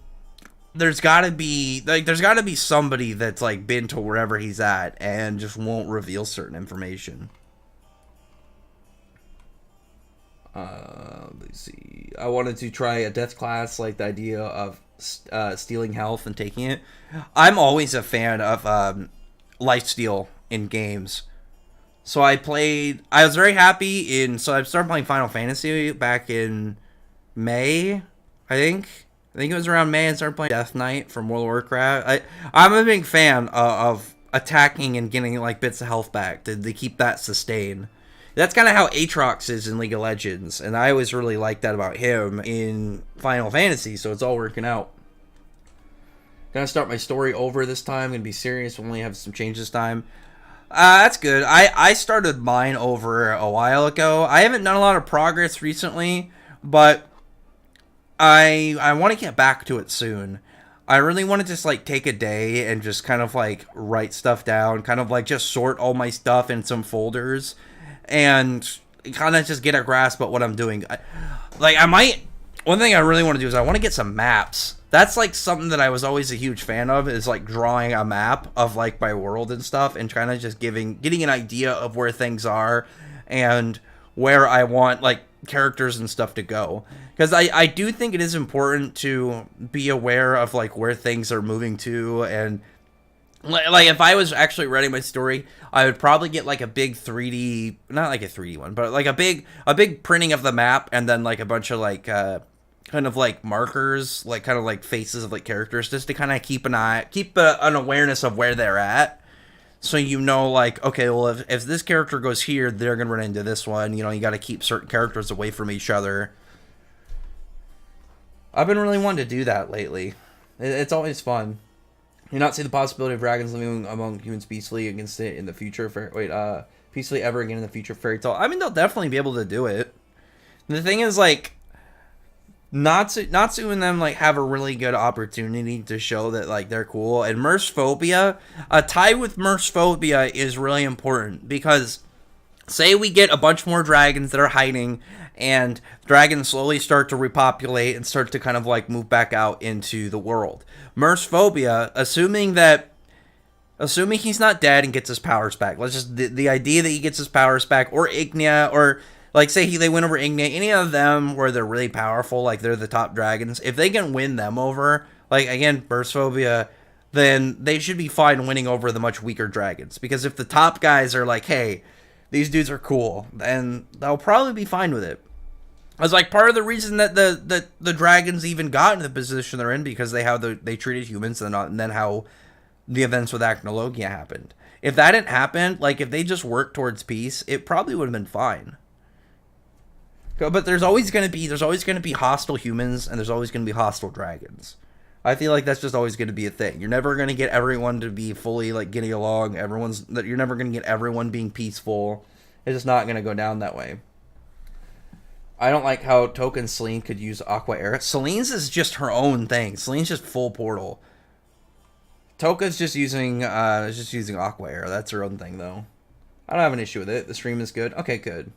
A: there's gotta be somebody that's like been to wherever he's at and just won't reveal certain information. Let's see. I wanted to try a death class, like the idea of stealing health and taking it. I'm always a fan of lifesteal in games. So I was very happy so I started playing Final Fantasy back in May, I think it was around May. I started playing Death Knight from World of Warcraft. I'm a big fan of attacking and getting like bits of health back to keep that sustained. That's kind of how Aatrox is in League of Legends, and I always really liked that about him in Final Fantasy, so it's all working out. Gonna start my story over this time. Gonna be serious. We'll only have some change this time. That's good. I started mine over a while ago. I haven't done a lot of progress recently, but I want to get back to it soon. I really want to just like take a day and just kind of like write stuff down, kind of like just sort all my stuff in some folders and kind of just get a grasp at what I'm doing. One thing I really want to do is I want to get some maps. That's like something that I was always a huge fan of, is like drawing a map of like my world and stuff, and kind of just getting an idea of where things are and where I want like characters and stuff to go. Because I do think it is important to be aware of like where things are moving to, and like if I was actually writing my story, I would probably get like a big 3D, not like a 3D one, but like a big printing of the map, and then like a bunch of like kind of like markers, like kind of like faces of like characters, just to kind of keep an awareness of where they're at. So you know, like, okay, well, if this character goes here, they're going to run into this one. You know, you got to keep certain characters away from each other. I've been really wanting to do that lately. It's always fun. You not see the possibility of dragons living among humans peacefully against it in the future. Peacefully ever again in the future fairy tale. I mean, they'll definitely be able to do it. And the thing is, like, Natsu and them like have a really good opportunity to show that like they're cool. And Mercephobia, a tie with Mercephobia is really important, because say we get a bunch more dragons that are hiding, and dragons slowly start to repopulate and start to kind of like move back out into the world. Mercephobia, assuming he's not dead and gets his powers back. Let's just the idea that he gets his powers back, or Ignia, or like, say they win over Ignia, any of them where they're really powerful, like they're the top dragons, if they can win them over, like, again, Mercephobia, then they should be fine winning over the much weaker dragons. Because if the top guys are like, hey, these dudes are cool, then they'll probably be fine with it. It's like part of the reason that the dragons even got in the position they're in, because they treated humans, and then how the events with Acnologia happened. If that didn't happen, like if they just worked towards peace, it probably would have been fine. But there's always going to be hostile humans, and there's always going to be hostile dragons. I feel like that's just always going to be a thing. You're never going to get everyone to be fully like getting along. You're never going to get everyone being peaceful. It's just not going to go down that way. I don't like how Toka and Celine could use Aqua Air. Celine's is just her own thing. Celine's just full portal. Toka's just using Aqua Air. That's her own thing though. I don't have an issue with it. The stream is good. Okay, good.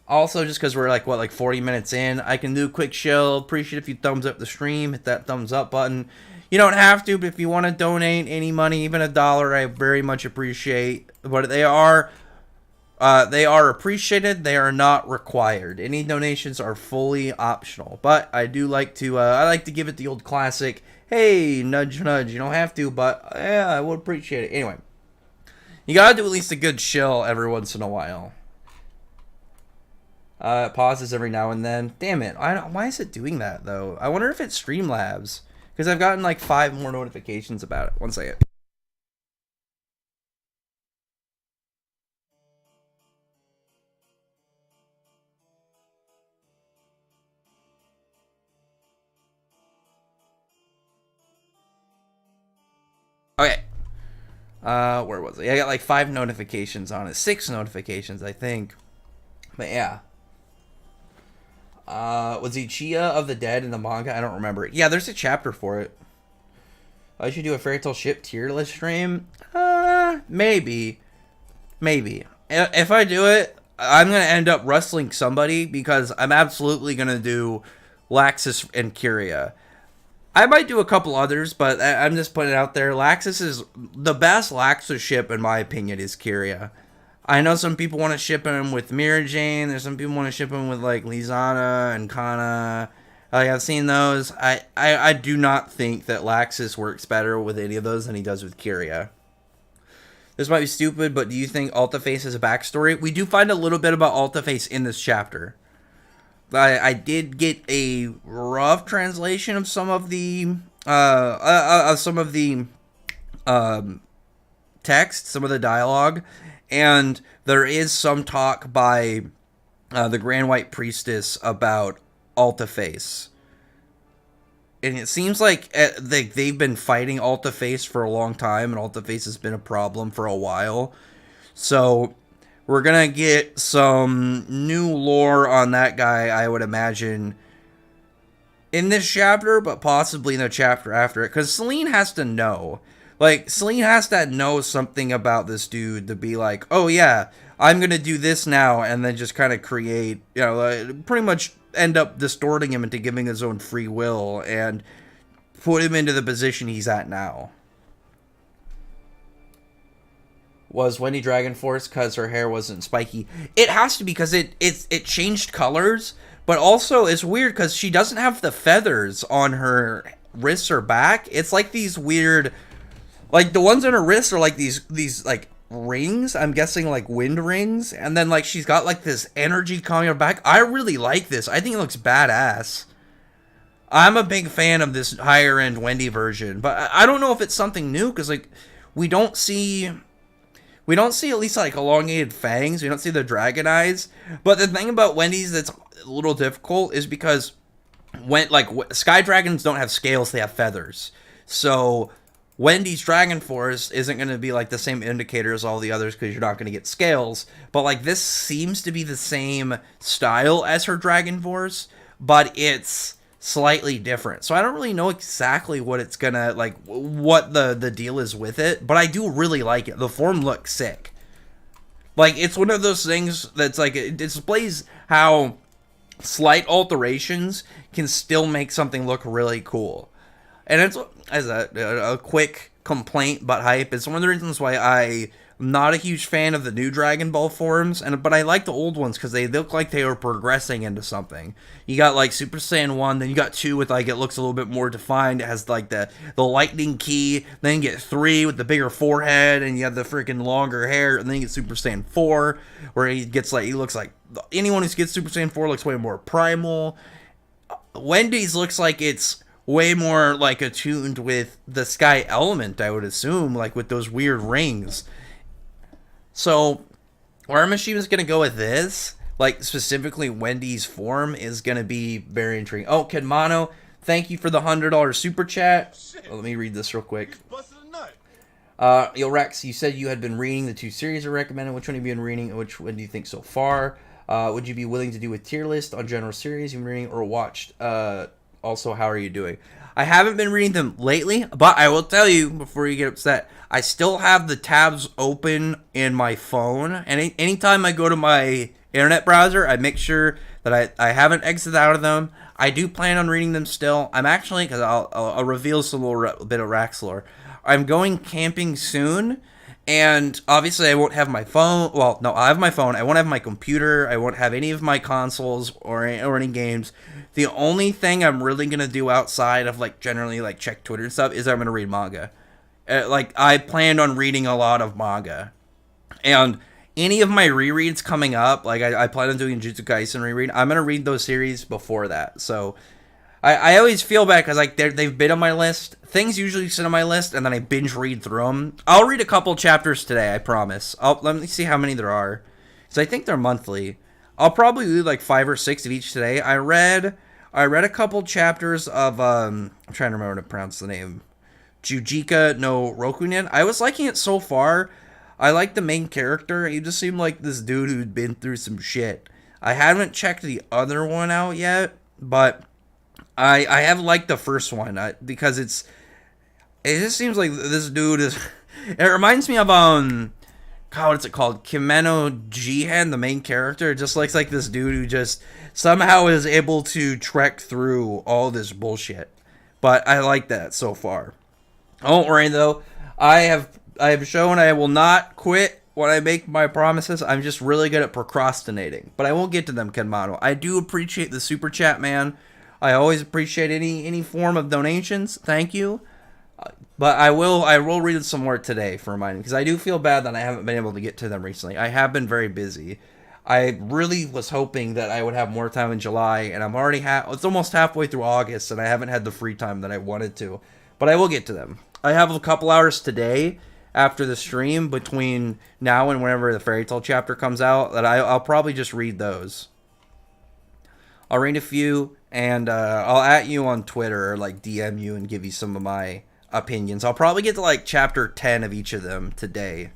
A: Also, just because we're like 40 minutes in, I can do a quick show. Appreciate if you thumbs up the stream. Hit that thumbs up button. You don't have to, but if you want to donate any money, even $1, I very much appreciate. But they are They are appreciated. They are not required. Any donations are fully optional. But I do like to, I like to give it the old classic, hey, nudge, nudge. You don't have to, but yeah, I would appreciate it. Anyway, you gotta do at least a good shill every once in a while. It pauses every now and then. Damn it. Why is it doing that, though? I wonder if it's Streamlabs. Because I've gotten like 5 more notifications about it. One second. Okay. Where was it? I got like 5 notifications on it. 6 notifications, I think. But yeah. Was he Chia of the Dead in the manga? I don't remember it. Yeah, there's a chapter for it. I should do a Fairy Tail Ship tier list stream. Maybe. If I do it, I'm gonna end up wrestling somebody because I'm absolutely gonna do Laxus and Kyria. I might do a couple others, but I'm just putting it out there. Laxus is the best Laxus ship in my opinion is Kyria. I know some people want to ship him with Mira Jane. There's some people want to ship him with like Lizana and Kana. I've seen those. I do not think that Laxus works better with any of those than he does with Kyria. This might be stupid, but do you think Altaface has a backstory? We do find a little bit about Altaface in this chapter. I did get a rough translation of some of the text, some of the dialogue, and there is some talk by the Grand White Priestess about Altaface. And it seems like they've been fighting Altaface for a long time, and Altaface has been a problem for a while. So we're going to get some new lore on that guy, I would imagine, in this chapter, but possibly in the chapter after it. Because Celine has to know. Like, Celine has to know something about this dude to be like, oh yeah, I'm going to do this now, and then just kind of create, you know, pretty much end up distorting him into giving his own free will and put him into the position he's at now. Was Wendy Dragon Force because her hair wasn't spiky? It has to be because it changed colors, but also it's weird because she doesn't have the feathers on her wrists or back. It's like these weird, like the ones on her wrists are like these like rings. I'm guessing like wind rings, and then like she's got like this energy coming her back. I really like this. I think it looks badass. I'm a big fan of this higher end Wendy version, but I don't know if it's something new because like we don't see at least like elongated fangs. We don't see the dragon eyes. But the thing about Wendy's that's a little difficult is because when like sky dragons don't have scales, they have feathers. So Wendy's Dragon Force isn't going to be like the same indicator as all the others because you're not going to get scales. But like this seems to be the same style as her Dragon Force, but it's slightly different. So I don't really know exactly what it's gonna like, what the deal is with it, but I do really like it. The form looks sick. Like it's one of those things that's like it displays how slight alterations can still make something look really cool. And it's as a quick complaint about hype. It's one of the reasons why I'm not a huge fan of the new Dragon Ball forms, but I like the old ones because they look like they were progressing into something. You got like Super Saiyan 1, then you got 2 with like it looks a little bit more defined. It has like the lightning ki, then you get 3 with the bigger forehead, and you have the freaking longer hair, and then you get Super Saiyan 4 where he looks like anyone who gets Super Saiyan 4 looks way more primal. Wendy's looks like it's way more like attuned with the sky element, I would assume, like with those weird rings. So, where I'm assuming is going to go with this, like specifically Wendy's form, is going to be very intriguing. Oh, Kedmano, thank you for the $100 super chat. Let me read this real quick. Yo, Rex, you said you had been reading the 2 series I recommended. Which one have you been reading, and which one do you think so far? Would you be willing to do a tier list on general series you've been reading or watched? Also, how are you doing? I haven't been reading them lately, but I will tell you before you get upset, I still have the tabs open in my phone, and anytime I go to my internet browser, I make sure that I haven't exited out of them. I do plan on reading them still. I'm actually, because I'll reveal some little bit of Rax lore. I'm going camping soon, And obviously, I won't have my phone. Well, no, I have my phone. I won't have my computer. I won't have any of my consoles or any games. The only thing I'm really gonna do outside of like generally like check Twitter and stuff is I'm gonna read manga. Like I planned on reading a lot of manga, and any of my rereads coming up, like I plan on doing Jujutsu Kaisen reread. I'm gonna read those series before that. So I always feel bad because like they've been on my list. Things usually sit on my list, and then I binge read through them. I'll read a couple chapters today, I promise. Let me see how many there are, because I think they're monthly. I'll probably read like 5 or 6 of each today. I read a couple chapters of I'm trying to remember how to pronounce the name, Jujika no Rokunin. I was liking it so far. I like the main character. He just seemed like this dude who'd been through some shit. I haven't checked the other one out yet, but I have liked the first one because it just seems like this dude is. It reminds me of God, what's it called? Kimeno Jihen, the main character. It just looks like this dude who just somehow is able to trek through all this bullshit. But I like that so far. Don't worry though. I have shown I will not quit when I make my promises. I'm just really good at procrastinating. But I won't get to them, Kenmano. I do appreciate the super chat, man. I always appreciate any form of donations. Thank you. But I will read some more today for mine, because I do feel bad that I haven't been able to get to them recently. I have been very busy. I really was hoping that I would have more time in July, and I'm already it's almost halfway through August, and I haven't had the free time that I wanted to. But I will get to them. I have a couple hours today after the stream between now and whenever the Fairy Tail chapter comes out that I'll probably just read those. I'll read a few, and I'll at you on Twitter or like DM you and give you some of my opinions. I'll probably get to like chapter 10 of each of them today.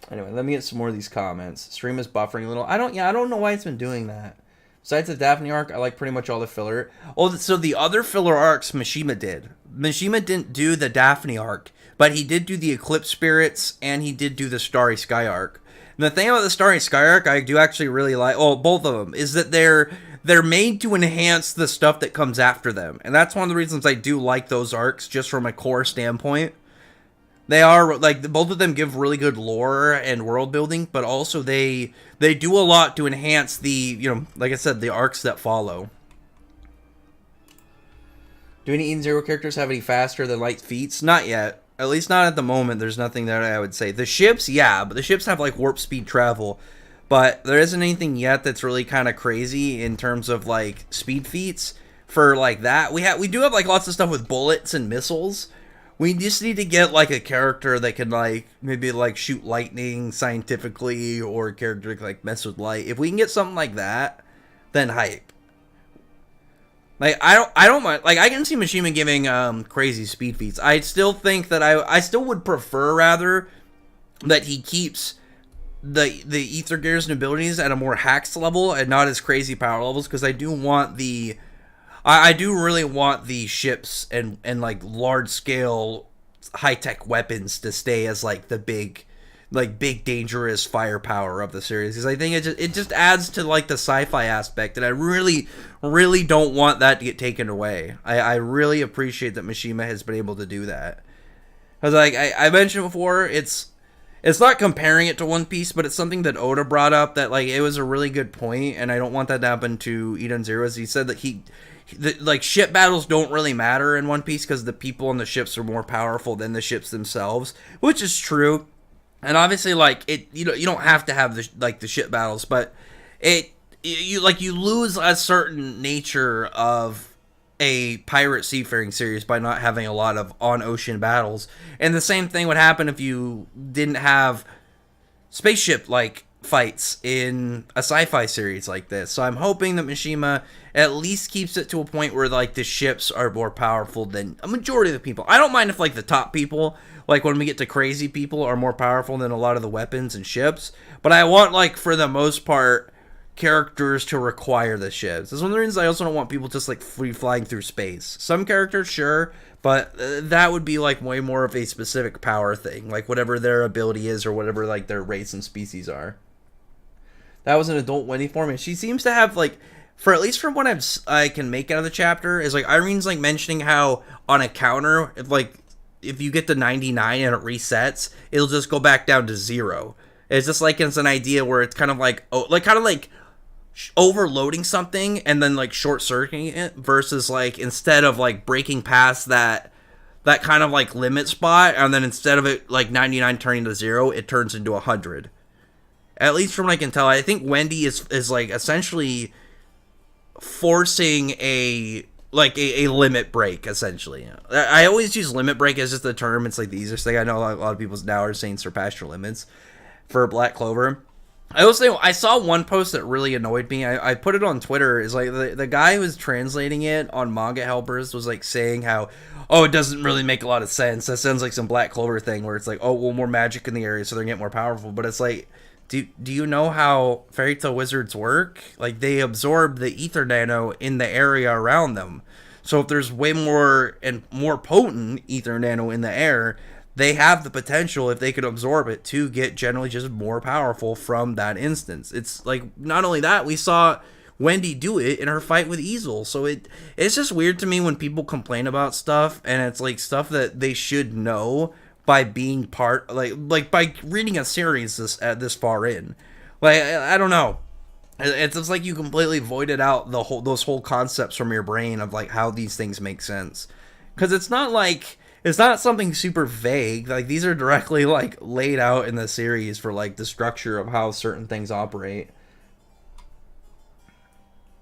A: Anyway, let me get some more of these comments. Stream is buffering a little. I don't know why it's been doing that. Besides the Daphne arc, I like pretty much all the filler. Oh, so the other filler arcs Mishima did. Mishima didn't do the Daphne arc, but he did do the Eclipse Spirits, and he did do the Starry Sky arc. And the thing about the Starry Sky arc, I do actually really like, both of them, is that they're made to enhance the stuff that comes after them. And that's one of the reasons I do like those arcs, just from a core standpoint. They are, like, both of them give really good lore and world building, but also they do a lot to enhance the, like I said, the arcs that follow. Do any Eden Zero characters have any faster than light feats? Not yet. At least not at the moment. There's nothing that I would say. The ships, yeah, but the ships have, like, warp speed travel. But there isn't anything yet that's really kind of crazy in terms of, like, speed feats for, like, that. We do have, like, lots of stuff with bullets and missiles. We just need to get, like, a character that can, like, maybe, like, shoot lightning scientifically, or a character that can, like, mess with light. If we can get something like that, then hype. Like, I don't mind. Like, I can see Mishima giving crazy speed feats. I still think that I still would prefer, rather, that he keeps the ether gears and abilities at a more hacks level and not as crazy power levels, because I do want the I do really want the ships and like large scale high tech weapons to stay as like the big dangerous firepower of the series, because I think it just adds to like the sci-fi aspect, and I really don't want that to get taken away. I really appreciate that Mishima has been able to do that, because like I mentioned before, it's not comparing it to One Piece, but it's something that Oda brought up that like it was a really good point, and I don't want that to happen to Eden Zero. As he said that like ship battles don't really matter in One Piece because the people on the ships are more powerful than the ships themselves, which is true. And obviously, like you don't have to have the ship battles, but you lose a certain nature of a pirate seafaring series by not having a lot of on ocean battles. And the same thing would happen if you didn't have spaceship like fights in a sci-fi series like this. So I'm hoping that Mishima at least keeps it to a point where like the ships are more powerful than a majority of the people. I don't mind if like the top people, like when we get to crazy people, are more powerful than a lot of the weapons and ships, but I want, like, for the most part, characters to require the ships. That's one of the reasons I also don't want people just like free flying through space. Some characters, sure, but that would be like way more of a specific power thing, like whatever their ability is or whatever like their race and species are. That was an adult Wendy form, and she seems to have, like, for at least from what I can make out of the chapter, is like Irene's like mentioning how on a counter, if like if you get to 99 and it resets, it'll just go back down to 0. It's just like it's an idea where it's kind of like overloading something and then like short circuiting it versus like instead of like breaking past that kind of like limit spot, and then instead of it like 99 turning to 0, it turns into 100. At least from what I can tell, I think Wendy is like essentially forcing a limit break, essentially. I always use limit break as just the term. It's like the easiest thing. I know a lot of people now are saying surpass your limits for Black Clover. I saw one post that really annoyed me. I put it on Twitter. Is like the guy who was translating it on Manga Helpers was like saying how, oh, it doesn't really make a lot of sense. That sounds like some Black Clover thing where it's like, oh, well, more magic in the area, so they're gonna get more powerful. But it's like, do you know how fairy tale wizards work? Like, they absorb the ether nano in the area around them. So if there's way more and more potent ether nano in the air, they have the potential, if they could absorb it, to get generally just more powerful from that instance. It's like, not only that, we saw Wendy do it in her fight with Easel. So it's just weird to me when people complain about stuff, and it's like stuff that they should know by being part, like by reading a series this far in. Like, I don't know. It's just like you completely voided out those whole concepts from your brain of like how these things make sense. Because it's not something super vague. Like, these are directly like laid out in the series for like the structure of how certain things operate.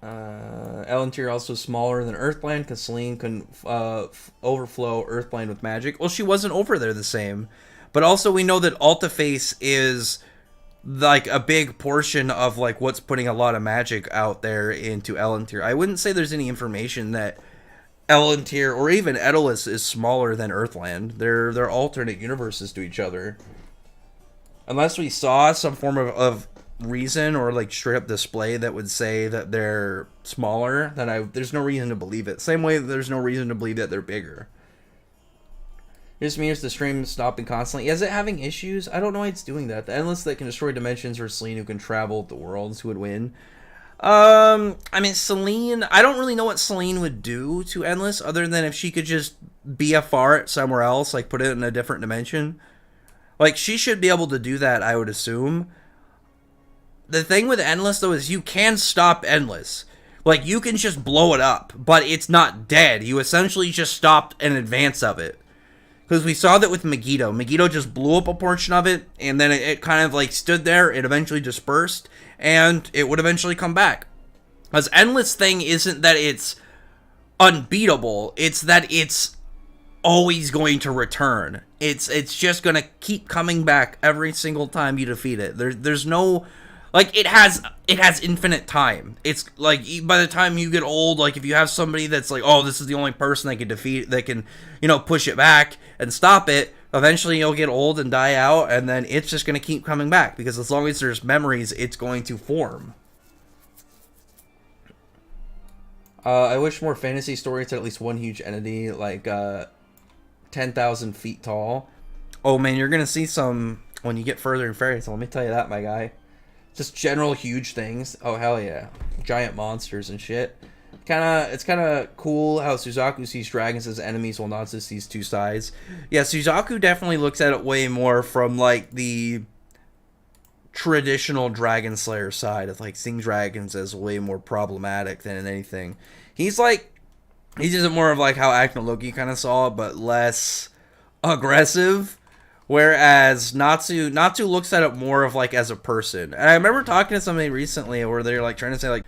A: Elantir also smaller than Earthland because Selene couldn't overflow Earthland with magic. Well, she wasn't over there the same. But also we know that Alta Face is like a big portion of like what's putting a lot of magic out there into Elantir. I wouldn't say there's any information that Elantir or even Edelus is smaller than Earthland. They're alternate universes to each other. Unless we saw some form of reason or like straight up display that would say that they're smaller, then there's no reason to believe it. Same way that there's no reason to believe that they're bigger. Just means the stream stopping constantly. Is it having issues? I don't know why it's doing that. The Endless that can destroy dimensions, or Selene who can travel the worlds, who would win? I mean, Selene, I don't really know what Selene would do to Endless other than if she could just be a fart somewhere else, like put it in a different dimension. Like, she should be able to do that, I would assume. The thing with Endless, though, is you can stop Endless. Like, you can just blow it up, but it's not dead. You essentially just stopped an advance of it. Because we saw that with Megiddo. Megiddo just blew up a portion of it, and then it kind of, like, stood there. It eventually dispersed, and it would eventually come back. Because Endless thing isn't that it's unbeatable. It's that it's always going to return. It's just going to keep coming back every single time you defeat it. There's no... Like, it has infinite time. It's, like, by the time you get old, like, if you have somebody that's like, oh, this is the only person that can defeat, that can, you know, push it back and stop it, eventually you'll get old and die out, and then it's just going to keep coming back, because as long as there's memories, it's going to form. I wish more fantasy stories had at least one huge entity, like, 10,000 feet tall. Oh, man, you're going to see some when you get further in Fairy Tail, let me tell you that, my guy. Just general huge things. Oh, hell yeah. Giant monsters and shit. It's kind of cool how Suzaku sees dragons as enemies while Natsu sees two sides. Yeah, Suzaku definitely looks at it way more from, like, the traditional Dragon Slayer side of, like, seeing dragons as way more problematic than anything. He's just more of, like, how Acno Loki kind of saw it, but less aggressive. Whereas Natsu looks at it more of like as a person. And I remember talking to somebody recently where they're like trying to say like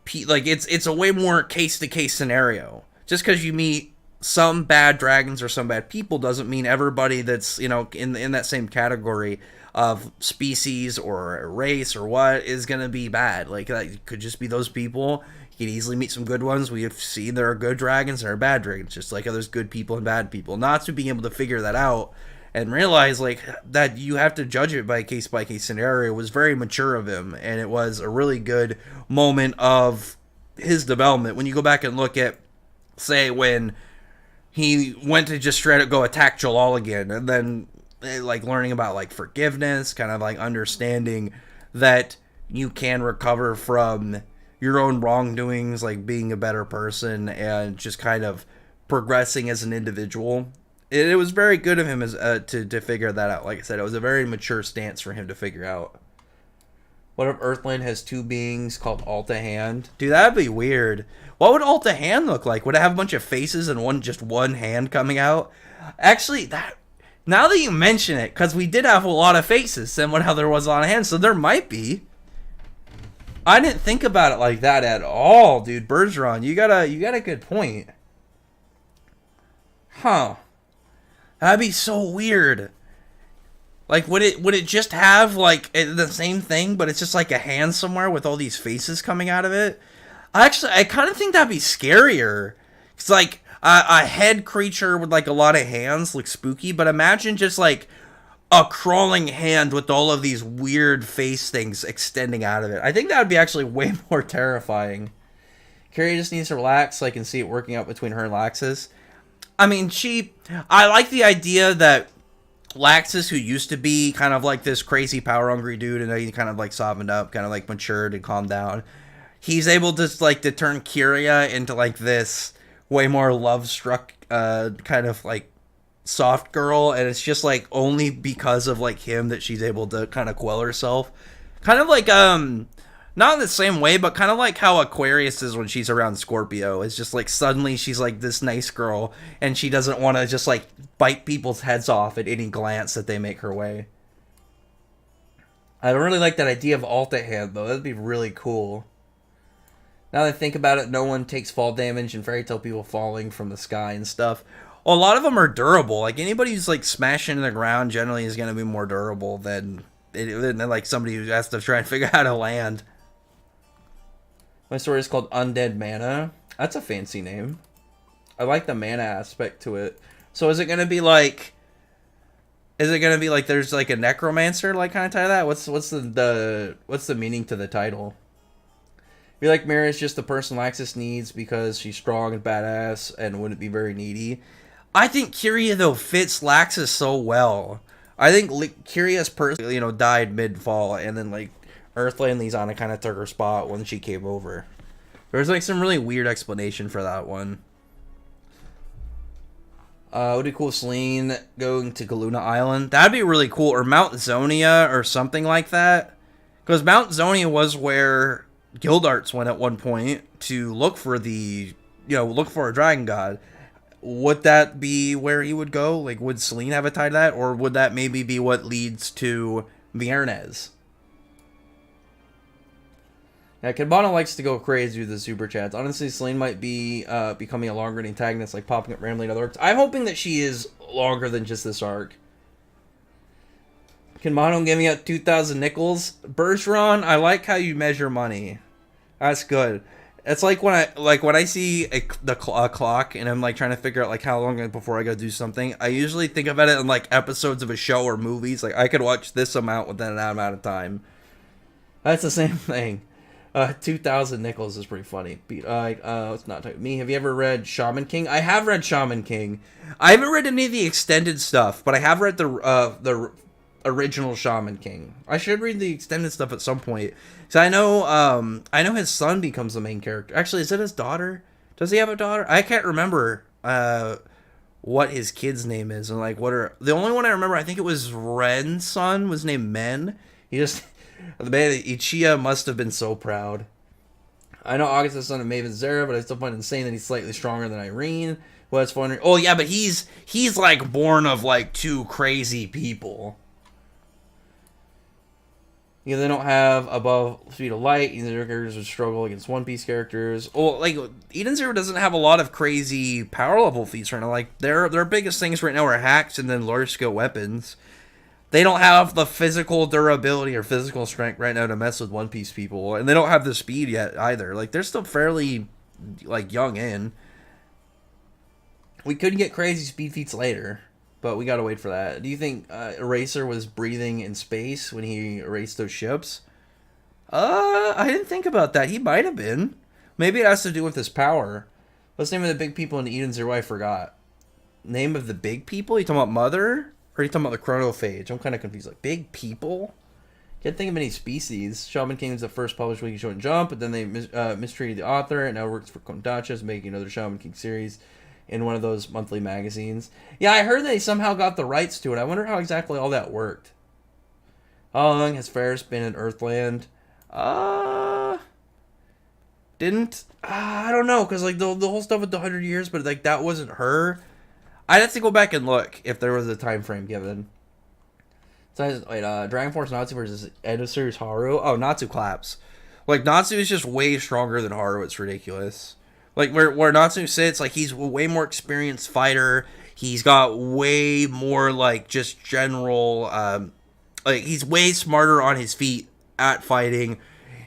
A: it's a way more case to case scenario. Just because you meet some bad dragons or some bad people doesn't mean everybody that's, you know, in that same category of species or race or what is gonna be bad. Like, that could just be those people. You can easily meet some good ones. We have seen there are good dragons and there are bad dragons, just like how there's good people and bad people. Natsu being able to figure that out and realize like that you have to judge it by case scenario was very mature of him, and it was a really good moment of his development. When you go back and look at, say, when he went to just straight up go attack Jalal again, and then like learning about like forgiveness, kind of like understanding that you can recover from your own wrongdoings, like being a better person and just kind of progressing as an individual. It was very good of him as to figure that out. Like I said, it was a very mature stance for him to figure out. What if Earthland has two beings called Alta Hand? Dude, that'd be weird. What would Alta Hand look like? Would it have a bunch of faces and just one hand coming out? Actually, now that you mention it, because we did have a lot of faces, similar to how there was a lot of hands, so there might be. I didn't think about it like that at all, dude. Bergeron, you got a good point. Huh. That'd be so weird. Like, would it just have, like, the same thing, but it's just, like, a hand somewhere with all these faces coming out of it? Actually, I kind of think that'd be scarier. It's like, a head creature with, like, a lot of hands looks spooky, but imagine just, like, a crawling hand with all of these weird face things extending out of it. I think that would be actually way more terrifying. Carrie just needs to relax so I can see it working out between her and Laxus. I mean, I like the idea that Laxus, who used to be kind of like this crazy power-hungry dude, and now he kind of like softened up, kind of like matured and calmed down. He's able to like to turn Kyria into like this way more love-struck kind of like soft girl, and it's just like only because of like him that she's able to kind of quell herself. Kind of like not in the same way, but kind of like how Aquarius is when she's around Scorpio. It's just like suddenly she's like this nice girl, and she doesn't want to just like bite people's heads off at any glance that they make her way. I don't really like that idea of Alta Hand, though. That'd be really cool. Now that I think about it, no one takes fall damage in Fairy Tail people falling from the sky and stuff. Well, a lot of them are durable. Like, anybody who's like smashing into the ground generally is going to be more durable than like somebody who has to try and figure out how to land. My story is called Undead Mana. That's a fancy name. I like the mana aspect to it. So is it going to be like... there's like a necromancer like kind of title to that? What's the meaning to the title? I feel like Mira is just the person Laxus needs because she's strong and badass and wouldn't be very needy. I think Kyria, though, fits Laxus so well. I think Kyria's person, died mid-fall, and then, like, Earthland Lizana kind of took her spot when she came over. There's, like, some really weird explanation for that one. Would it be cool if Selene going to Galuna Island? That'd be really cool. Or Mount Zonia or something like that. Because Mount Zonia was where Guildarts went at one point to look for a dragon god. Would that be where he would go? Like, would Selene have a tie to that? Or would that maybe be what leads to Viernes? Yeah, Kidbana likes to go crazy with the super chats. Honestly, Selene might be becoming a longer antagonist, like popping up randomly in other arcs. I'm hoping that she is longer than just this arc. Kidbana giving out 2,000 nickels. Bergeron, I like how you measure money. That's good. It's like when I see a clock and I'm like trying to figure out like how long before I gotta do something. I usually think about it in like episodes of a show or movies. Like I could watch this amount within that amount of time. That's the same thing. 2,000 nickels is pretty funny. It's not me. Have you ever read Shaman King? I have read Shaman King. I haven't read any of the extended stuff, but I have read the original Shaman King. I should read the extended stuff at some point. So I know his son becomes the main character. Actually, is it his daughter? Does he have a daughter? I can't remember what his kid's name is, and like the only one I remember. I think it was Ren's son was named Men. The man Ichiya must have been so proud. I know August is the son of Maven Zera, but I still find it insane that he's slightly stronger than Irene. Well, that's funny. Oh yeah, but he's like born of like two crazy people. Yeah, they don't have above speed of light. Either characters would struggle against One Piece characters. Oh, like Eden Zero doesn't have a lot of crazy power level feats right now. Like their biggest things right now are hacks and then large scale weapons. They don't have the physical durability or physical strength right now to mess with One Piece people, and they don't have the speed yet either. Like they're still fairly like young in. We could get crazy speed feats later, but we gotta wait for that. Do you think Eraser was breathing in space when he erased those ships? I didn't think about that. He might have been. Maybe it has to do with his power. What's the name of the big people in Eden Zero? I forgot. Name of the big people? You talking about Mother? Or are you talking about the chronophage? I'm kind of confused. Like, big people? Can't think of any species. Shaman King is the first published Weekly Shonen Jump, but then they mistreated the author, and now works for Kodansha, making another Shaman King series. in one of those monthly magazines. Yeah, I heard they somehow got the rights to it. I wonder how exactly all that worked. How long has Ferris been in Earthland? Didn't I don't know, because like the whole stuff with the 100 years, but like that wasn't her. I'd have to go back and look if there was a time frame given. So wait, Dragon Force Natsu versus end of series Haru. Oh, Natsu claps. Like Natsu is just way stronger than Haru. It's ridiculous. Like where Natsu sits, like he's a way more experienced fighter. He's got way more like just general, like he's way smarter on his feet at fighting.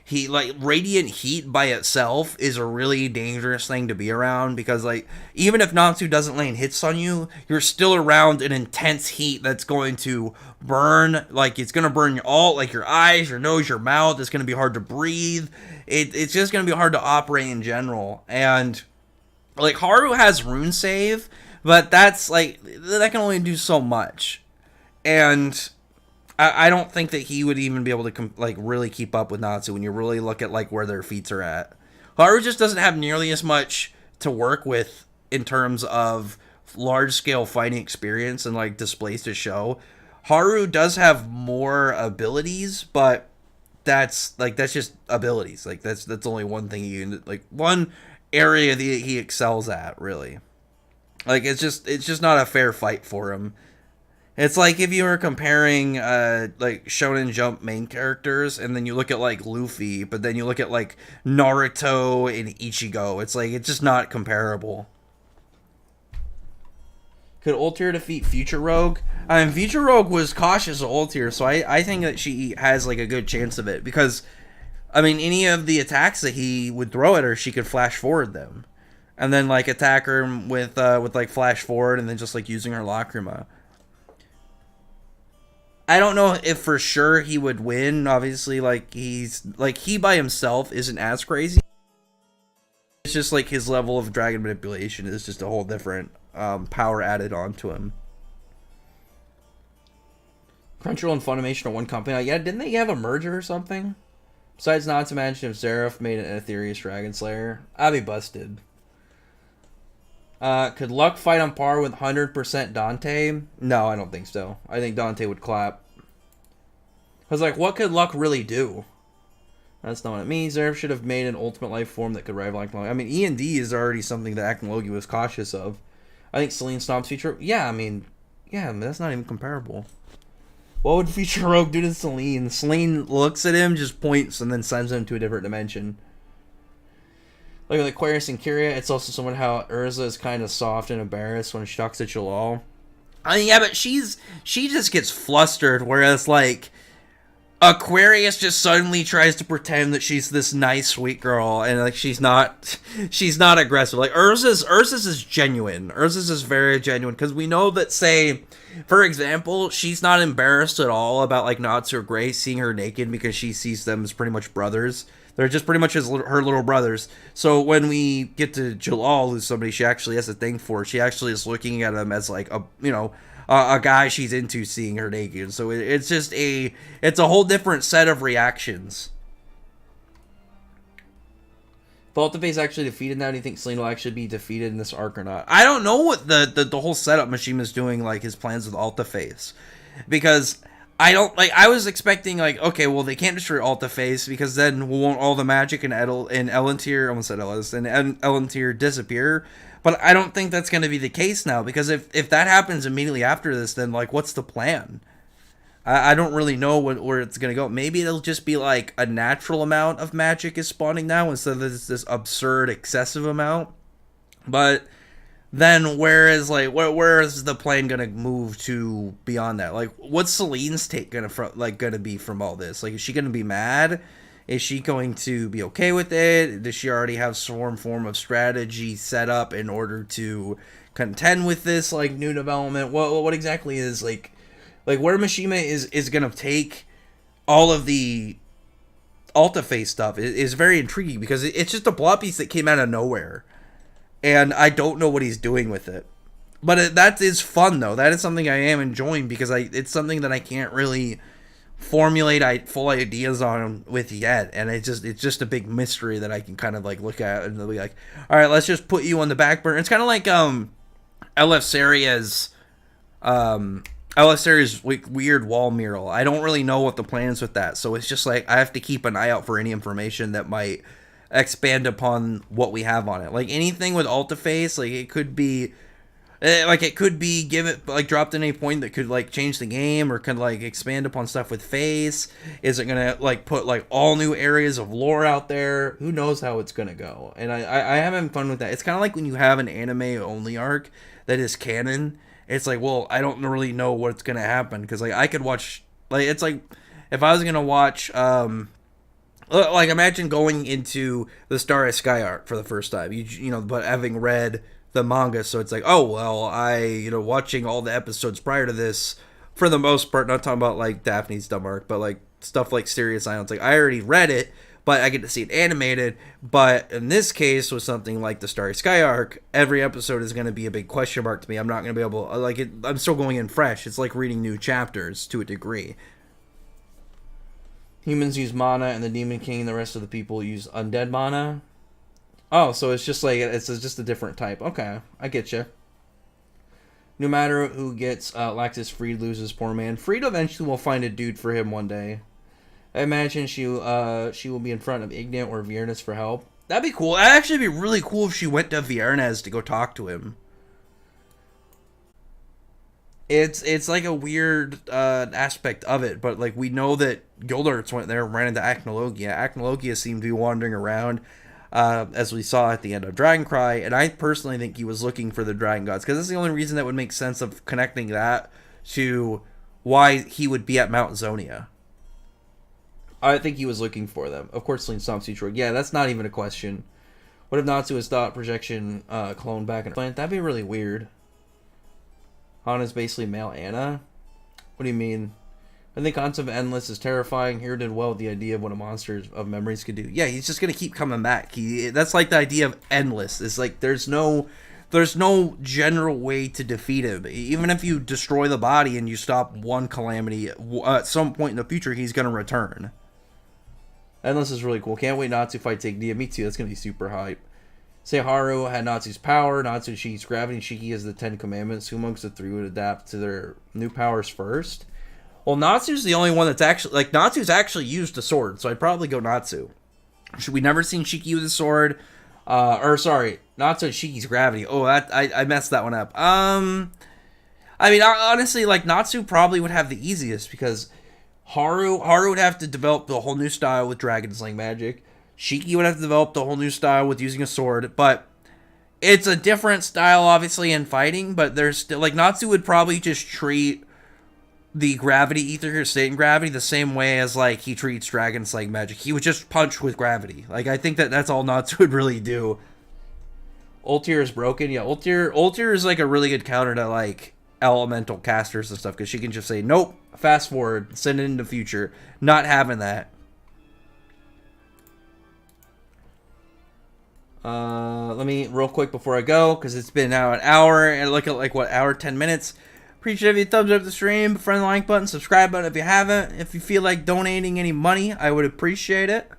A: He like radiant heat by itself is a really dangerous thing to be around, because like even if Natsu doesn't land hits on you, you're still around an intense heat that's going to burn. Like it's gonna burn all like your eyes, your nose, your mouth. It's gonna be hard to breathe. It's just gonna be hard to operate in general. And like Haru has rune save, but that's like that can only do so much. And I don't think that he would even be able to like really keep up with Natsu when you really look at like where their feats are at. Haru just doesn't have nearly as much to work with in terms of large scale fighting experience and like displays to show. Haru does have more abilities, but that's just abilities. Like that's only one thing like one area that he excels at, really. Like it's just not a fair fight for him. It's like if you were comparing like Shonen Jump main characters, and then you look at like Luffy, but then you look at like Naruto and Ichigo. It's like it's just not comparable. Could Ultier defeat Future Rogue? I mean, Future Rogue was cautious of Ultier, so I think that she has like a good chance of it, because I mean any of the attacks that he would throw at her, she could flash forward them, and then like attack her with like flash forward, and then just like using her Lacrima. I don't know if for sure he would win. Obviously, like he by himself isn't as crazy. It's just like his level of dragon manipulation is just a whole different power added onto him. Crunchyroll and Funimation are one company. Yeah, didn't they have a merger or something? Besides, not to mention if Seraph made an Aetherius Dragon Slayer, I'd be busted. Could Luck fight on par with 100% Dante? No, I don't think so. I think Dante would clap. Because, like, what could Luck really do? That's not what it means. Zerf should have made an ultimate life form that could rival Aknologi. I mean, E&D is already something that Aknologi was cautious of. I think Selene stomps Future... Yeah, I mean, that's not even comparable. What would Future Rogue do to Selene? Selene looks at him, just points, and then sends him to a different dimension. Look at Aquarius and Kyria. It's also someone how Urza is kind of soft and embarrassed when she talks to Jalal. I mean, yeah, but she just gets flustered, whereas like Aquarius just suddenly tries to pretend that she's this nice, sweet girl, and like she's not aggressive. Like Urza's is genuine. Urza's is very genuine, because we know that, say, for example, she's not embarrassed at all about like Natsu or Grace seeing her naked, because she sees them as pretty much brothers. They're just pretty much her little brothers. So when we get to Jalal, who's somebody she actually has a thing for, she actually is looking at him as like a guy she's into seeing her naked. So it's just it's a whole different set of reactions. If Altaface actually defeated now, do you think Selene will actually be defeated in this arc or not? I don't know what the whole setup Mishima's doing, like his plans with Altaface, because I was expecting like, okay, well they can't destroy Altaface because then won't all the magic in Elantir, I almost said Ellis, and Elantir disappear. But I don't think that's going to be the case now, because if that happens immediately after this, then like what's the plan? I don't really know where it's going to go. Maybe it'll just be like a natural amount of magic is spawning now instead of this absurd excessive amount. But then where is the plan gonna move to beyond that? Like, what's Selene's take gonna be from all this? Like, is she gonna be mad? Is she going to be okay with it? Does she already have some form of strategy set up in order to contend with this like new development? What exactly is like where Mishima is gonna take all of the Altaface stuff is very intriguing, because it's just a plot piece that came out of nowhere. And I don't know what he's doing with it. But that is fun, though. That is something I am enjoying, because it's something that I can't really
C: formulate full ideas on with yet, and it's just a big mystery that I can kind of like look at and be like, all right, let's just put you on the back burner. It's kind of like LF Seria's like weird wall mural. I don't really know what the plan is with that, so it's just like I have to keep an eye out for any information that might expand upon what we have on it. Like anything with Alta face, like it could be dropped in a point that could like change the game or could like expand upon stuff with face. Is it gonna like put like all new areas of lore out there? Who knows how it's gonna go? And I having fun with that. It's kind of like when you have an anime only arc that is canon. It's like, well, I don't really know what's gonna happen because like I could watch, like, it's like if I was gonna watch like imagine going into the Starry Sky arc for the first time, you know, but having read the manga, so it's like, oh well, watching all the episodes prior to this, for the most part, not talking about like Daphne's dumb arc, but like stuff like Serious Islands, like I already read it, but I get to see it animated. But in this case, with something like the Starry Sky arc, every episode is going to be a big question mark to me. I'm not going to be able, like, I'm still going in fresh. It's like reading new chapters to a degree. Humans use mana, and the Demon King and the rest of the people use undead mana. Oh, so it's just like, it's just a different type. Okay, I get you. No matter who gets Laxus freed, loses poor man. Freed eventually will find a dude for him one day. I imagine she will be in front of Ignat or Viernes for help. That'd be cool. That'd actually be really cool if she went to Viernes to go talk to him. It's like a weird aspect of it, but like we know that Gildarts went there and ran into Acnologia. Acnologia seemed to be wandering around. As we saw at the end of Dragon Cry, and I personally think he was looking for the Dragon Gods, because that's the only reason that would make sense of connecting that to why he would be at Mount Zonia. I think he was looking for them. Of course, Link stomps Detroit. Yeah, that's not even a question. What if Natsu is thought projection cloned back in planet? That'd be really weird. Hana's basically male Anna? What do you mean? I think concept of Endless is terrifying. Here did well with the idea of what a monster of memories could do. Yeah, he's just gonna keep coming back. That's like the idea of Endless. It's like there's no general way to defeat him. Even if you destroy the body and you stop one calamity, at some point in the future, he's gonna return. Endless is really cool. Can't wait Natsu fight Ignia. Me too. That's gonna be super hype. Say Haru had Natsu's power. Natsu Shiki's gravity. Shiki has the 10 Commandments. Who amongst the three would adapt to their new powers first? Well, Natsu's the only one that's actually, like, Natsu's actually used a sword, so I'd probably go Natsu. Should we never seen Shiki with a sword? Natsu and Shiki's gravity. Oh, I messed that one up. I mean, honestly, like, Natsu probably would have the easiest, because Haru would have to develop the whole new style with Dragon Slaying magic. Shiki would have to develop the whole new style with using a sword, but it's a different style, obviously, in fighting, but there's still, like, Natsu would probably just treat the gravity ether or state and gravity the same way as like he treats Dragon Slaying magic. He would just punch with gravity. Like I think that's all Natsu would really do. Ultir is broken. Yeah, Ultir is like a really good counter to like elemental casters and stuff, because she can just say nope, fast forward, send it into the future. Not having that. Let me real quick before I go, because it's been now an hour and look at like what, hour 10 minutes. Appreciate if you thumbs up the stream, friend the like button, subscribe button if you haven't. If you feel like donating any money, I would appreciate it.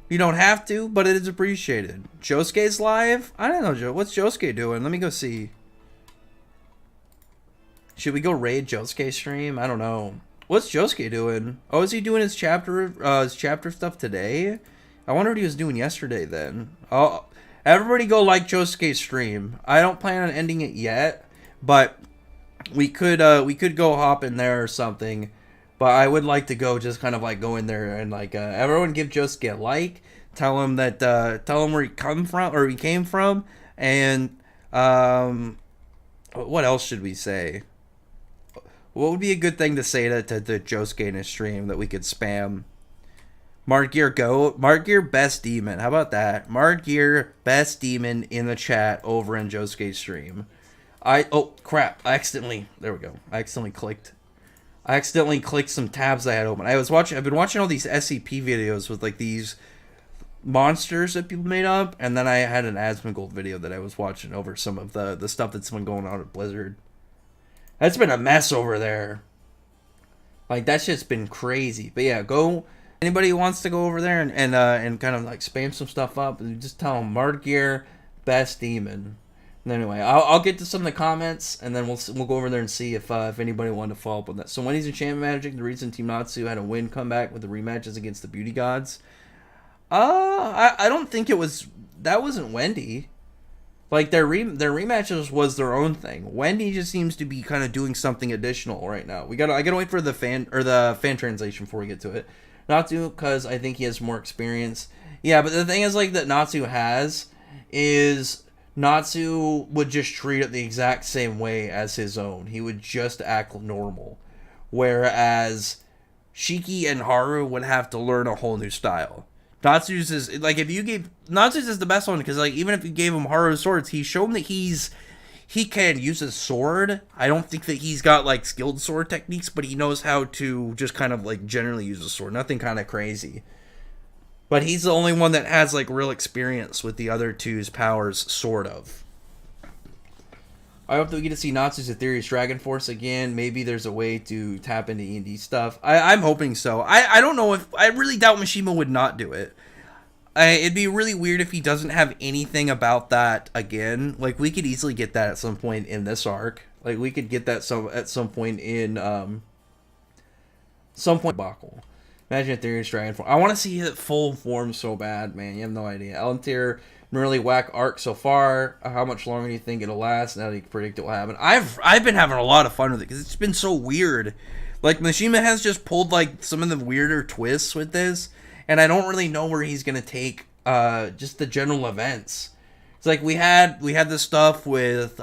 C: You don't have to, but it is appreciated. Josuke's live? I don't know, Joe. What's Josuke doing? Let me go see. Should we go raid Josuke's stream? I don't know. What's Josuke doing? Oh, is he doing his chapter stuff today? I wonder what he was doing yesterday then. Oh, everybody go like Josuke's stream. I don't plan on ending it yet, but we could go hop in there or something, but I would like to go just kind of like go in there and like everyone give Josuke a like, tell him where he came from, and what else should we say? What would be a good thing to say to Josuke in his stream that we could spam? Martgear go. Martgear best demon. How about that? Martgear best demon in the chat over in Josuke's stream. Oh crap! There we go. I accidentally clicked some tabs I had open. I've been watching all these SCP videos with like these monsters that people made up, and then I had an Asmongold video that I was watching over some of the stuff that's been going on at Blizzard. That's been a mess over there. Like that shit's been crazy. But yeah, go. Anybody who wants to go over there and kind of like spam some stuff up, and just tell them Margear best demon. And anyway, I'll get to some of the comments, and then we'll go over there and see if anybody wanted to follow up on that. So Wendy's enchantment magic. The reason Team Natsu had a win comeback with the rematches against the Beauty Gods. I don't think it was. That wasn't Wendy. Like their rematches was their own thing. Wendy just seems to be kind of doing something additional right now. I gotta wait for the fan translation before we get to it. Natsu, because I think he has more experience. Yeah, but the thing is like that Natsu has is Natsu would just treat it the exact same way as his own. He would just act normal, whereas Shiki and Haru would have to learn a whole new style. Natsu's is like if you gave Natsu's is the best one because like even if you gave him Haru's swords, he's shown that he can use his sword. I don't think that he's got like skilled sword techniques, but he knows how to just kind of like generally use a sword. Nothing kind of crazy. But he's the only one that has like real experience with the other two's powers, sort of. I hope that we get to see Natsu's Ethereus Dragon Force again. Maybe there's a way to tap into E&D stuff. I'm hoping so. I don't know if... I really doubt Mishima would not do it. It'd be really weird if he doesn't have anything about that again. Like, we could easily get that at some point in this arc. Like, we could get that at some point in... some point Bakel. Imagine Ethereus Dragon Force. I want to see it full form so bad, man. You have no idea. Alta really whack arc so far. How much longer do you think it'll last? Now that you can predict it will happen. I've been having a lot of fun with it because it's been so weird. Like Mishima has just pulled like some of the weirder twists with this, and I don't really know where he's gonna take just the general events. It's like we had this stuff with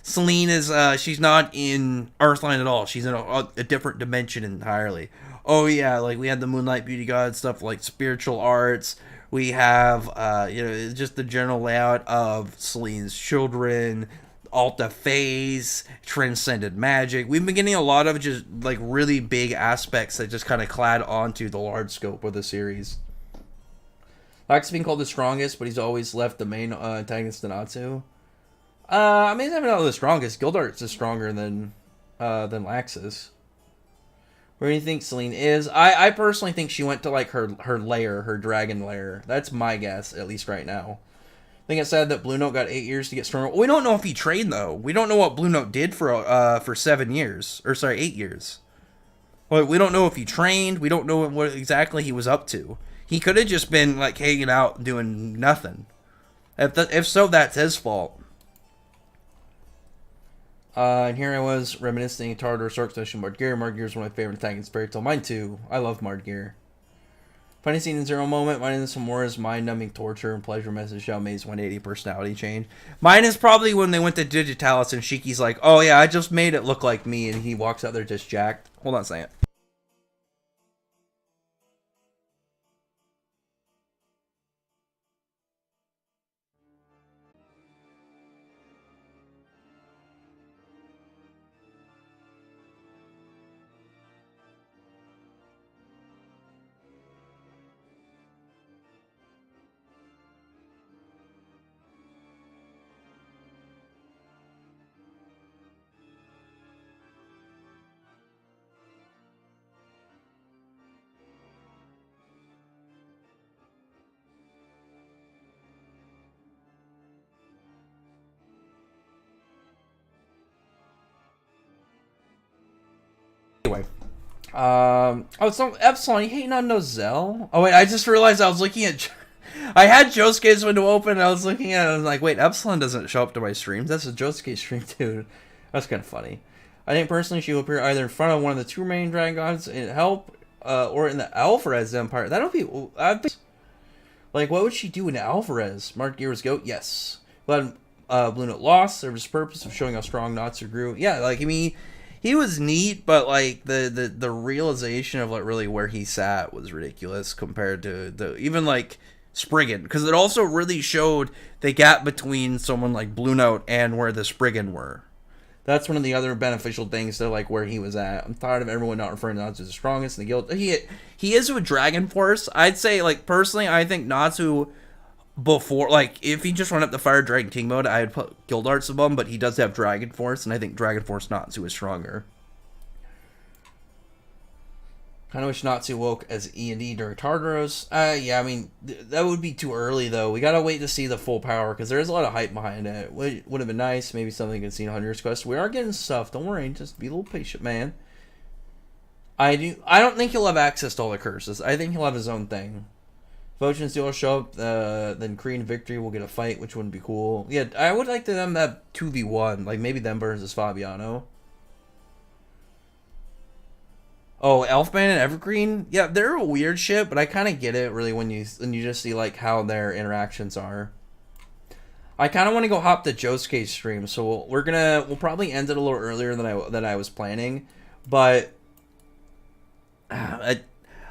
C: Celine is she's not in Earthline at all. She's in a different dimension entirely. Oh yeah, like we had the Moonlight Beauty God stuff like spiritual arts. We have, just the general layout of Celine's children, Alta phase, transcended magic. We've been getting a lot of just, like, really big aspects that just kind of clad onto the large scope of the series. Lax being called the strongest, but he's always left the main antagonist to Natsu. I mean, he's not the strongest. Gildart's is stronger than Laxus. Where do you think Celine is? I personally think she went to like her lair, her dragon lair. That's my guess, at least right now. I think it's sad that Blue Note got 8 years to get stronger. We don't know if he trained though. We don't know what Blue Note did for 7 years, or sorry, 8 years. Well, we don't know if he trained. We don't know what exactly he was up to. He could have just been like hanging out doing nothing. If so, that's his fault. And here I was reminiscing Tartar Sork Session Margear. Margear is one of my favorite attacking fairy tale. Mine too. I love Margear. Funny scene in Zero Moment. Mine is some more is mind-numbing torture and pleasure message Xiao Mei's 180 personality change. Mine is probably when they went to Digitalis and Shiki's like, oh yeah, I just made it look like me, and he walks out there just jacked. Hold on a second. Anyway, so Epsilon, you hating on Nozel? Oh wait, I just realized I was looking at. I had Josuke's window open, and I was looking at it, and I was like, wait, Epsilon doesn't show up to my streams. That's a Josuke stream, dude. That's kind of funny. I think personally she will appear either in front of one of the two main dragon gods in Help, or in the Alvarez Empire. That'll be. Like, what would she do in Alvarez? Mark Gear's goat? Yes. Glad Blue Note lost. Served his purpose of showing how strong Natsu grew. Yeah, like, I mean, he was neat, but, like, the realization of, like, really where he sat was ridiculous compared to even, like, Spriggan. Because it also really showed the gap between someone like Blue Note and where the Spriggan were. That's one of the other beneficial things to, like, where he was at. I'm tired of everyone not referring to Natsu as the strongest in the guild. He is with Dragon Force. I'd say, like, personally, I think Natsu before, like, if he just run up the Fire Dragon King mode, I'd put Guild Arts above him, but he does have Dragon Force, and I think Dragon Force Natsu is stronger. Kind of wish not too woke as E&D during Tartaros. Yeah, I mean, that would be too early, though. We gotta wait to see the full power, because there's a lot of hype behind it. Would have been nice, maybe something you could see in 100's Quest. We are getting stuff, don't worry, just be a little patient, man. I don't think he'll have access to all the curses. I think he'll have his own thing. If Ocean's Duel show up, then Korean Victory will get a fight, which wouldn't be cool. Yeah, I would like them to have 2v1, like maybe them versus Fabiano. Oh, Elfman and Evergreen? Yeah, they're a weird shit, but I kind of get it, really, when you just see, like, how their interactions are. I kind of want to go hop to Josuke's stream, so we'll probably end it a little earlier than I was planning, but I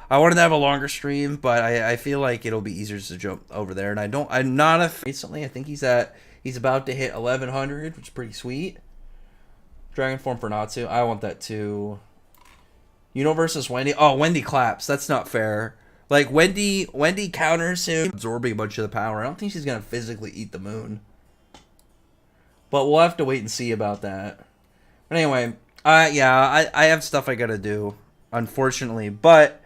C: wanted to have a longer stream, but I feel like it'll be easier to jump over there, and I'm not a recently. I think he's about to hit 1100, which is pretty sweet. Dragon form for Natsu. I want that too. Yuno versus Wendy. Oh, Wendy claps. That's not fair. Like, Wendy counters him, absorbing a bunch of the power. I don't think she's going to physically eat the moon. But we'll have to wait and see about that. But anyway, yeah, I have stuff I got to do, unfortunately. But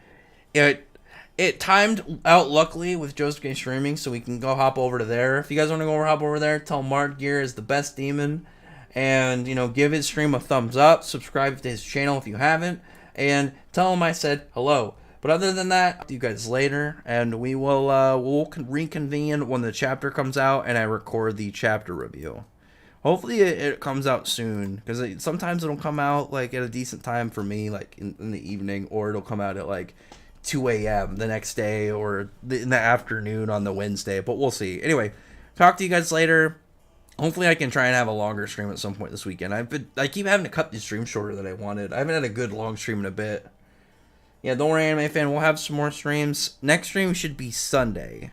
C: it timed out luckily with Josuke streaming, so we can go hop over to there. If you guys want to hop over there, tell Mark Gear is the best demon. And, give his stream a thumbs up. Subscribe to his channel if you haven't. And tell him I said hello. But other than that, I'll see you guys later, and we'll reconvene when the chapter comes out and I record the chapter review. Hopefully it comes out soon, because sometimes it'll come out like at a decent time for me, like in the evening, or it'll come out at like 2 a.m. the next day, or in the afternoon on the Wednesday. But we'll see. Anyway, talk to you guys later. Hopefully I can try and have a longer stream at some point this weekend. I keep having to cut the stream shorter than I wanted. I haven't had a good long stream in a bit. Yeah, don't worry, anime fan. We'll have some more streams. Next stream should be Sunday.